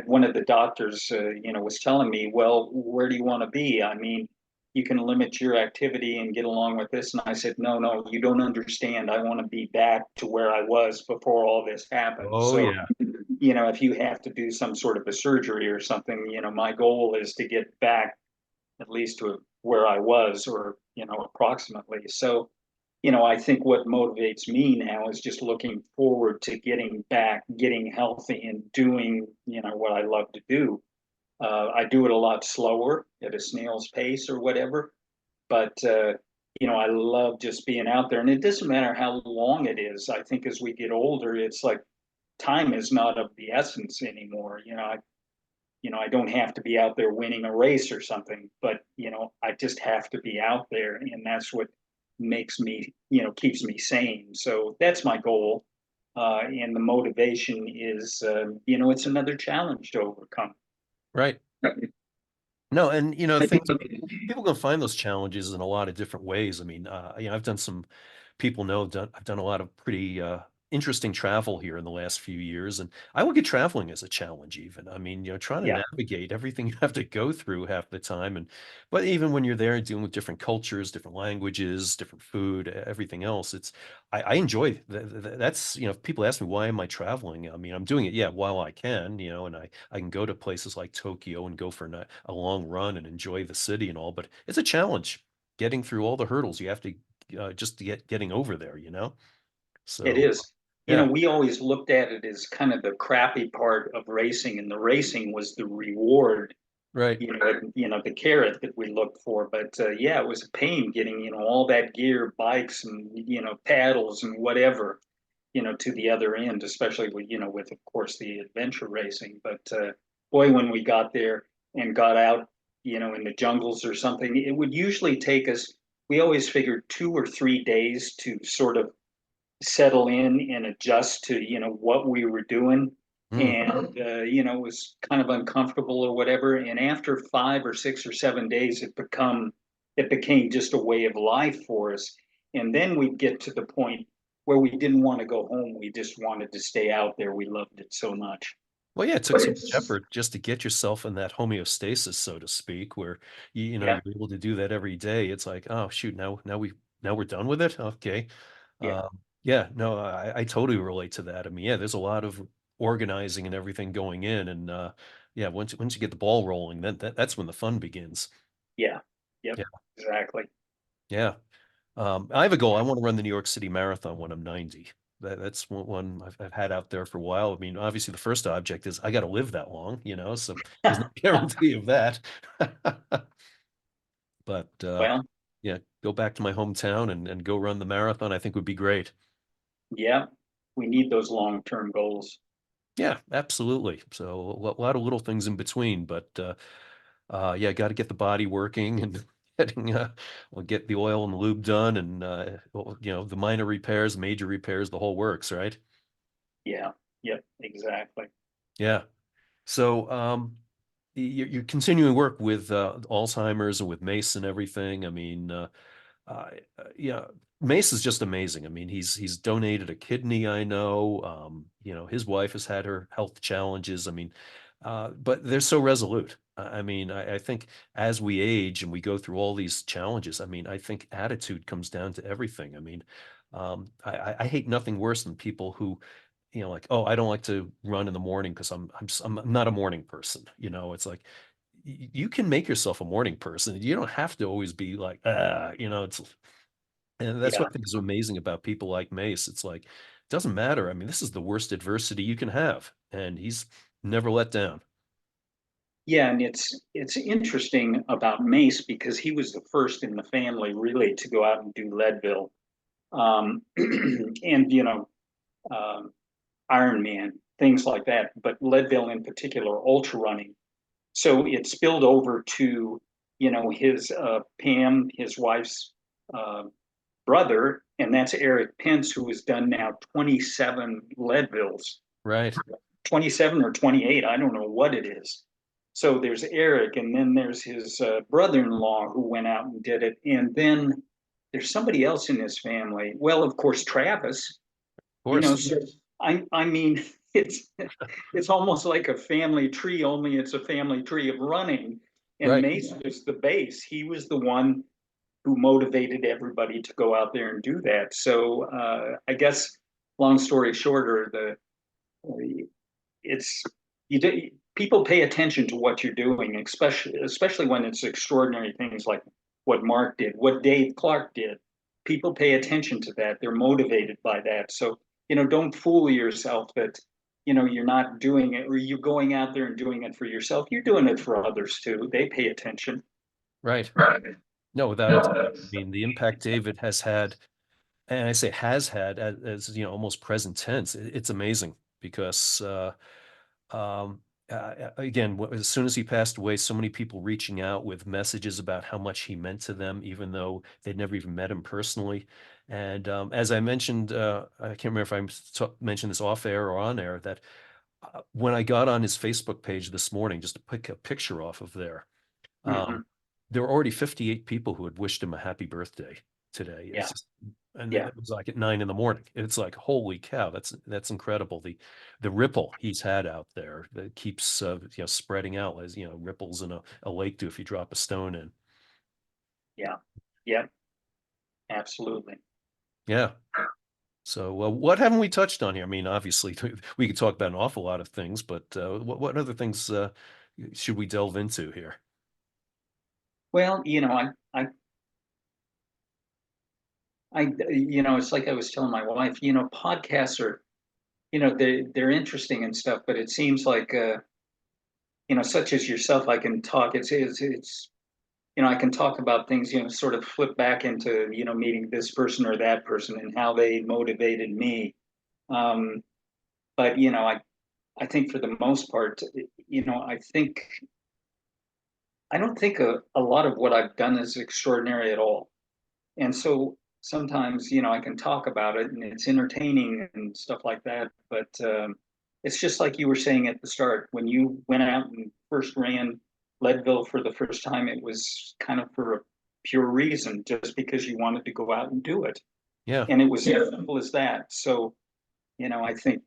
Speaker 2: one of the doctors, was telling me, "Well, where do you want to be? I mean, you can limit your activity and get along with this." And I said, "No, no, you don't understand. I want to be back to where I was before all this happened.
Speaker 1: Oh
Speaker 2: So,
Speaker 1: yeah,
Speaker 2: if you have to do some sort of a surgery or something, my goal is to get back at least to where I was, or approximately." So I think what motivates me now is just looking forward to getting back, getting healthy, and doing, what I love to do. I do it a lot slower, at a snail's pace or whatever, but I love just being out there, and it doesn't matter how long it is. I think as we get older, it's like time is not of the essence anymore. I don't have to be out there winning a race or something, but I just have to be out there, and that's what makes me, keeps me sane. So that's my goal, and the motivation is, it's another challenge to overcome.
Speaker 1: right. No, and things people can find those challenges in a lot of different ways. I mean, I've done some people know I've done a lot of pretty interesting travel here in the last few years, and I look at traveling as a challenge. Even, I mean, trying to
Speaker 2: Yeah,
Speaker 1: navigate everything you have to go through half the time, and but even when you're there dealing with different cultures, different languages, different food, everything else, I enjoy that's if people ask me why am I traveling, I mean, I'm doing it, yeah, while I can, and I can go to places like Tokyo and go for a long run and enjoy the city and all, but it's a challenge getting through all the hurdles you have to just to getting over there.
Speaker 2: it
Speaker 1: So
Speaker 2: is.
Speaker 1: yeah,
Speaker 2: We always looked at it as kind of the crappy part of racing, and the racing was the reward,
Speaker 1: right.
Speaker 2: the carrot that we looked for. But yeah, it was a pain getting, all that gear, bikes and, paddles and whatever, to the other end, especially with, of course, the adventure racing. But boy, when we got there and got out, in the jungles or something, it would usually take us, we always figured 2 or 3 days to sort of settle in and adjust to, what we were doing.
Speaker 1: Mm.
Speaker 2: And, it was kind of uncomfortable or whatever. And after 5 or 6 or 7 days, it became just a way of life for us. And then we'd get to the point where we didn't want to go home. We just wanted to stay out there. We loved it so much.
Speaker 1: Well, yeah, it took so much effort just to get yourself in that homeostasis, so to speak, where
Speaker 2: Yeah,
Speaker 1: you're able to do that every day. It's like, oh shoot, now we're done with it. Okay.
Speaker 2: yeah,
Speaker 1: Yeah, no, I totally relate to that. I mean, yeah, there's a lot of organizing and everything going in, and yeah, once you get the ball rolling, then that's when the fun begins.
Speaker 2: yeah, yep,
Speaker 1: Yeah,
Speaker 2: exactly.
Speaker 1: yeah. I have a goal. I want to run the New York City Marathon when I'm 90. That's one I've had out there for a while. I mean, obviously, the first object is I got to live that long, so there's no guarantee of that. But
Speaker 2: Well,
Speaker 1: yeah, go back to my hometown and go run the marathon, I think would be great.
Speaker 2: yeah, we need those long-term goals.
Speaker 1: Yeah, absolutely. So a lot of little things in between, but yeah, got to get the body working and well, get the oil and lube done, and well, the minor repairs, major repairs, the whole works, right?
Speaker 2: Yeah, yep, exactly.
Speaker 1: Yeah. So you're continuing work with Alzheimer's and with Mace and everything. I mean, uh, yeah, Mace is just amazing. I mean, he's donated a kidney, I know. His wife has had her health challenges. I mean, but they're so resolute. I mean, I think as we age and we go through all these challenges, I mean, I think attitude comes down to everything. I mean, I hate nothing worse than people who, like, oh, I don't like to run in the morning because I'm not a morning person. It's like you can make yourself a morning person. You don't have to always be like, it's and that's
Speaker 2: Yeah,
Speaker 1: what I think is amazing about people like Mace. It's like, it doesn't matter. I mean, this is the worst adversity you can have, and he's never let down.
Speaker 2: yeah, and it's interesting about Mace because he was the first in the family really to go out and do Leadville, and um, Ironman, things like that. But Leadville in particular, ultra running. So it spilled over to his Pam, his wife's uh, brother, and that's Eric Pence, who has done now 27 Leadvilles,
Speaker 1: Right.
Speaker 2: 27 or 28. I don't know what it is. So there's Eric, and then there's his brother-in-law who went out and did it, and then there's somebody else in his family. Well, of course, Travis.
Speaker 1: Of course.
Speaker 2: So I mean, it's almost like a family tree, only it's a family tree of running. And
Speaker 1: Right.
Speaker 2: Mason is the base. He was the one who motivated everybody to go out there and do that. So I guess, long story shorter, it's you do, people pay attention to what you're doing, especially when it's extraordinary things like what Mark did, what Dave Clark did. People pay attention to that. They're motivated by that. So don't fool yourself that you're not doing it or you're going out there and doing it for yourself. You're doing it for others too. They pay attention.
Speaker 1: Right. No, without a doubt. I mean, the impact David has had, and I say has had as almost present tense. It's amazing because Um, again, as soon as he passed away, so many people reaching out with messages about how much he meant to them, even though they'd never even met him personally. And as I mentioned, I can't remember if I mentioned this off air or on air, that when I got on his Facebook page this morning, just to pick a picture off of there,
Speaker 2: Hmm.
Speaker 1: um, there were already 58 people who had wished him a happy birthday today.
Speaker 2: Yeah,
Speaker 1: And
Speaker 2: yeah,
Speaker 1: it was like at 9 in the morning. It's like, holy cow, that's incredible. The ripple he's had out there that keeps spreading out as ripples in a lake do if you drop a stone in.
Speaker 2: yeah, yeah, absolutely.
Speaker 1: Yeah. So what haven't we touched on here? I mean, obviously we could talk about an awful lot of things, but what other things should we delve into here?
Speaker 2: Well, it's like I was telling my wife, podcasts are, they're interesting and stuff, but it seems like, such as yourself, I can talk. I can talk about things, sort of flip back into, meeting this person or that person and how they motivated me. Um, but I think for the most part, I don't think a lot of what I've done is extraordinary at all. And so sometimes, I can talk about it and it's entertaining and stuff like that. But it's just like you were saying at the start, when you went out and first ran Leadville for the first time, it was kind of for a pure reason, just because you wanted to go out and do it.
Speaker 1: Yeah,
Speaker 2: And it was as simple as that. So, I think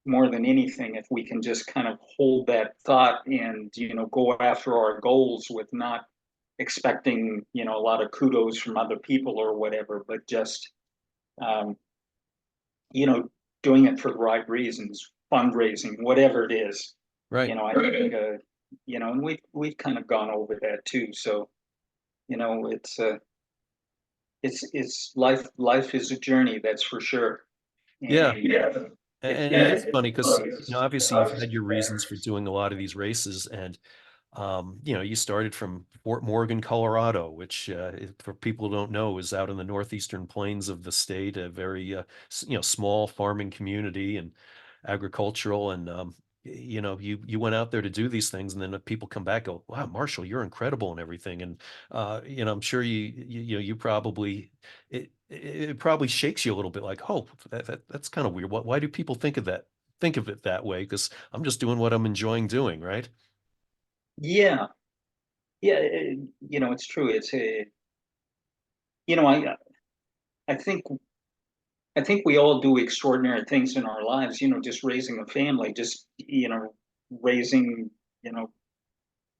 Speaker 2: more than anything, if we can just kind of hold that thought and, go after our goals with not expecting, a lot of kudos from other people or whatever, but just, um, you know, doing it for the right reasons, fundraising, whatever it is.
Speaker 1: right.
Speaker 2: I think, and we've kind of gone over that too. So, it's life is a journey, that's for sure.
Speaker 1: Yeah.
Speaker 2: And yeah,
Speaker 1: And it is funny because, obviously you've had your reasons for doing a lot of these races. And, you started from Fort Morgan, Colorado, which, for people who don't know, is out in the northeastern plains of the state, a very, small farming community and agricultural. And, you went out there to do these things, and then people come back, go, wow, Marshall, you're incredible and everything. And, I'm sure you probably, it probably shakes you a little bit like, oh, that's kind of weird. Why do people think of it that way? Because I'm just doing what I'm enjoying doing, right?
Speaker 2: yeah, yeah. It's true. You know, I, I think, I think we all do extraordinary things in our lives. Just raising a family, just raising, you know,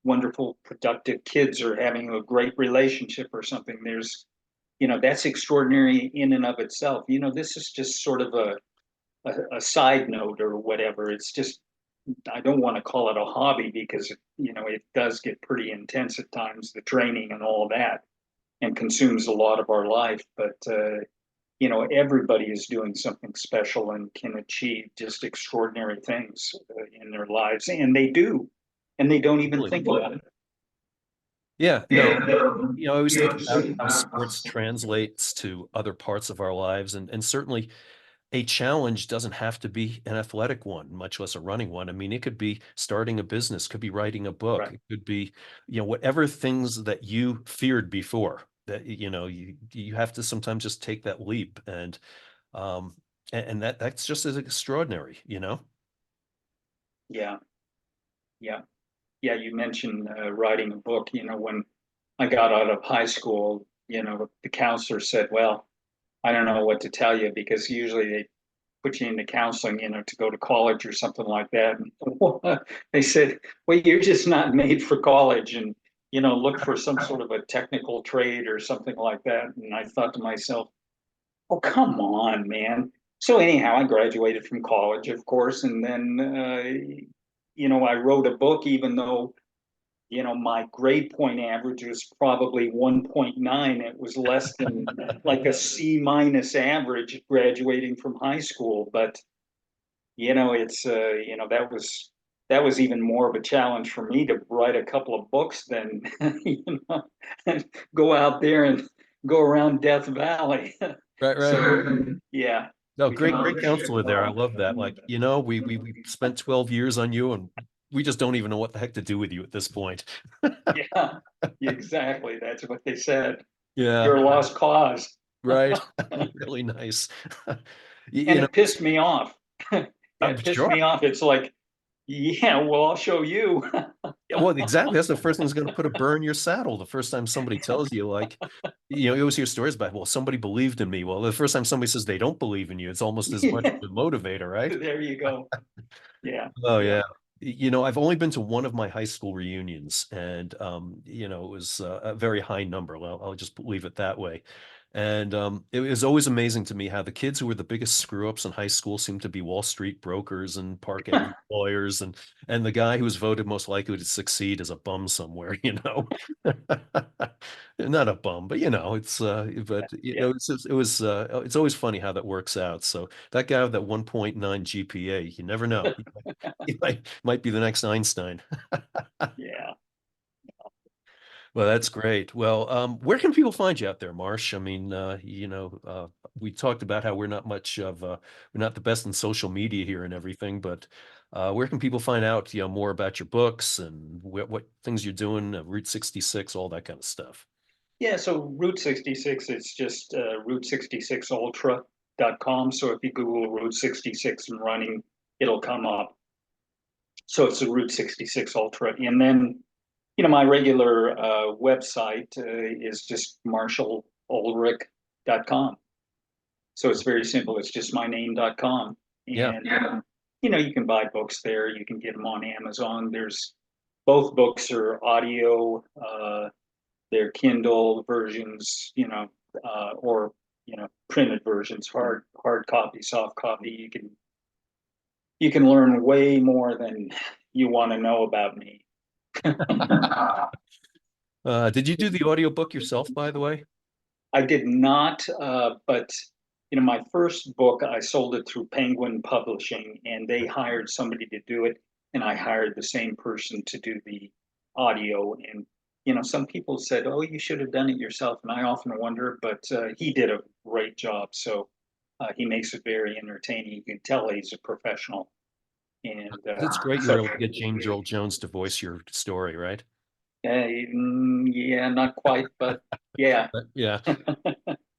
Speaker 2: wonderful, productive kids, or having a great relationship or something. That's extraordinary in and of itself. This is just sort of a side note or whatever. It's just, I don't want to call it a hobby, because it does get pretty intense at times, the training and all that, and consumes a lot of our life. But everybody is doing something special and can achieve just extraordinary things in their lives, and they do, and they don't even
Speaker 1: Really.
Speaker 2: think about it.
Speaker 1: Yeah, no. I always think about how sports translates to other parts of our lives, and certainly a challenge doesn't have to be an athletic one, much less a running one. I mean, it could be starting a business, could be writing a book,
Speaker 2: Right.
Speaker 1: it could be, whatever things that you feared before that, you have to sometimes just take that leap. Um, and that's just as extraordinary,
Speaker 2: Yeah. Yeah. Yeah. You mentioned writing a book. When I got out of high school, the counselor said, well, I don't know what to tell you, because usually they put you into counseling, to go to college or something like that. And they said, well, you're just not made for college, and, look for some sort of a technical trade or something like that. And I thought to myself, oh, come on, man. So anyhow, I graduated from college, of course. And then, I wrote a book, even though, my grade point average was probably 1.9. It was less than like a C- average graduating from high school. But, that was even more of a challenge for me, to write a couple of books than, and go out there and go around Death Valley.
Speaker 1: Right, right.
Speaker 2: So, yeah,
Speaker 1: No,
Speaker 2: we can
Speaker 1: great
Speaker 2: appreciate
Speaker 1: counselor there. I
Speaker 2: that.
Speaker 1: love that. Like, we spent 12 years on you, and we just don't even know what the heck to do with you at this point.
Speaker 2: Yeah, exactly. That's what they said.
Speaker 1: Yeah,
Speaker 2: You're a lost cause.
Speaker 1: right. Really nice. You,
Speaker 2: And
Speaker 1: you know,
Speaker 2: it pissed me off.
Speaker 1: I'm
Speaker 2: It pissed
Speaker 1: sure.
Speaker 2: me off. It's like, yeah, well, I'll show you.
Speaker 1: Yeah, well, exactly. That's the first thing that's going to put a burr in your saddle. The first time somebody tells you, like, you always hear stories about, well, somebody believed in me. Well, the first time somebody says they don't believe in you, it's almost as much
Speaker 2: Yeah,
Speaker 1: of a motivator, right?
Speaker 2: there you go. Yeah,
Speaker 1: Oh
Speaker 2: yeah,
Speaker 1: yeah. I've only been to one of my high school reunions, and it was a very high number. I'll just leave it that way. And it was always amazing to me how the kids who were the biggest screw ups in high school seemed to be Wall Street brokers and park avenue lawyers, and the guy who was voted most likely to succeed is a bum somewhere, Not a bum, but it's but
Speaker 2: yeah.
Speaker 1: it's always funny how that works out. So that guy with that 1.9 GPA, you never know. He might be the next Einstein.
Speaker 2: Yeah.
Speaker 1: Well, that's great. Well, where can people find you out there, Marsh? I mean, we talked about how we're not the best in social media here and everything, but where can people find out, more about your books and what things you're doing, Route 66, all that kind of stuff?
Speaker 2: Yeah, so Route 66 is just route66ultra.com. So if you Google Route 66 and running, it'll come up. So it's the Route 66 Ultra. And then, my regular website is just marshallulrich.com. So it's very simple. It's just my name.com.
Speaker 1: Yeah.
Speaker 2: And, you can buy books there. You can get them on Amazon. There's both books are audio, they're Kindle versions, or, printed versions, hard copy, soft copy. You can learn way more than you want to know about me.
Speaker 1: Did you do the audiobook yourself, by the way?
Speaker 2: I did not, but my first book, I sold it through Penguin Publishing, and they hired somebody to do it, and I hired the same person to do the audio. And some people said, "Oh, you should have done it yourself," and I often wonder, but he did a great job. So he makes it very entertaining. You can tell he's a professional, and
Speaker 1: It's great you're
Speaker 2: so
Speaker 1: able to get James Earl Jones to voice your story, right?
Speaker 2: yeah, not quite, but yeah.
Speaker 1: But yeah,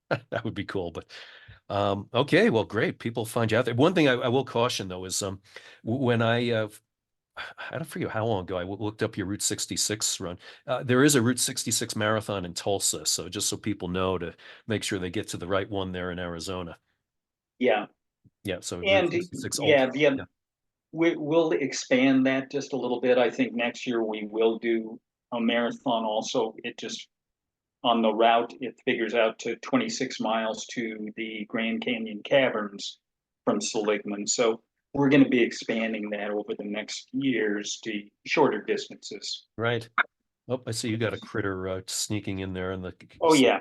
Speaker 1: that would be cool. But okay, well, great. People find you out there. One thing I will caution though is when I don't forget how long ago I looked up your Route 66 run. There is a Route 66 marathon in Tulsa, so just so people know to make sure they get to the right one there in Arizona.
Speaker 2: Yeah.
Speaker 1: Yeah, so Route
Speaker 2: And
Speaker 1: 66 Ultra.
Speaker 2: yeah,
Speaker 1: Yeah.
Speaker 2: we'll expand that just a little bit. I think next year we will do a marathon also. It just on the route, it figures out to 26 miles to the Grand Canyon Caverns from Seligman. So we're going to be expanding that over the next years to shorter distances.
Speaker 1: Right. Oh, I see you got a critter sneaking in there in the.
Speaker 2: Oh yeah,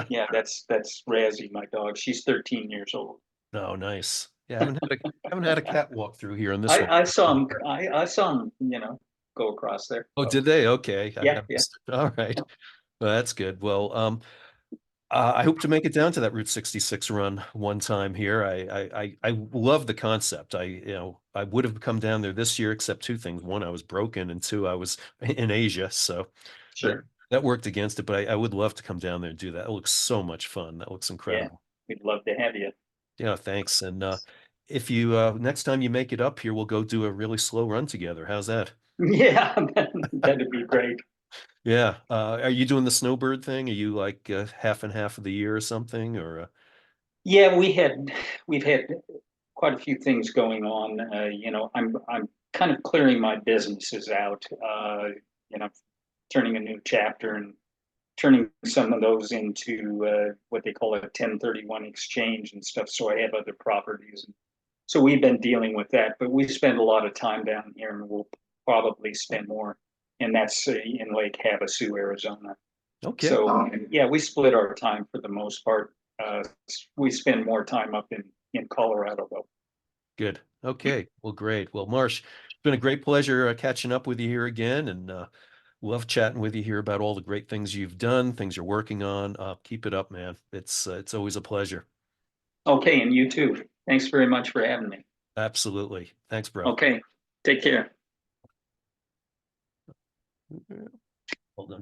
Speaker 2: yeah. That's Razzie, my dog. She's 13 years old.
Speaker 1: Oh, nice. Yeah, haven't had a cat walk through here on this one.
Speaker 2: I saw him. I saw him. Go across there.
Speaker 1: Oh,
Speaker 2: So
Speaker 1: did they? Okay.
Speaker 2: yeah,
Speaker 1: I
Speaker 2: yeah.
Speaker 1: missed it. All right. Well, that's good. Well, I hope to make it down to that Route 66 run one time here. I love the concept. I would have come down there this year, except two things. One, I was broken, and two, I was in Asia, so that
Speaker 2: Sure.
Speaker 1: that worked against it. But I would love to come down there and do that. It looks so much fun. That looks
Speaker 2: Yeah,
Speaker 1: incredible.
Speaker 2: we'd love to have you.
Speaker 1: Yeah, thanks. And if you next time you make it up here, we'll go do a really slow run together. How's that?
Speaker 2: Yeah, that'd be great.
Speaker 1: Yeah. Are you doing the snowbird thing? Are you like half and half of the year or something? Or
Speaker 2: Yeah, we've had quite a few things going on. I'm kind of clearing my businesses out. Turning a new chapter and turning some of those into what they call a 1031 exchange and stuff. So I have other properties. So we've been dealing with that, but we spend a lot of time down here, and we'll probably spend more. And that's in Lake Havasu, Arizona.
Speaker 1: okay,
Speaker 2: So yeah, we split our time for the most part. Uh, we spend more time up in Colorado though.
Speaker 1: good. Okay. Well, great. Well, Marsh, it's been a great pleasure catching up with you here again, and love chatting with you here about all the great things you've done, things you're working on. Keep it up, man. It's always a pleasure.
Speaker 2: Okay, and you too. Thanks very much for having me.
Speaker 1: Absolutely. Thanks, bro.
Speaker 2: Okay, take care.
Speaker 1: Hold on.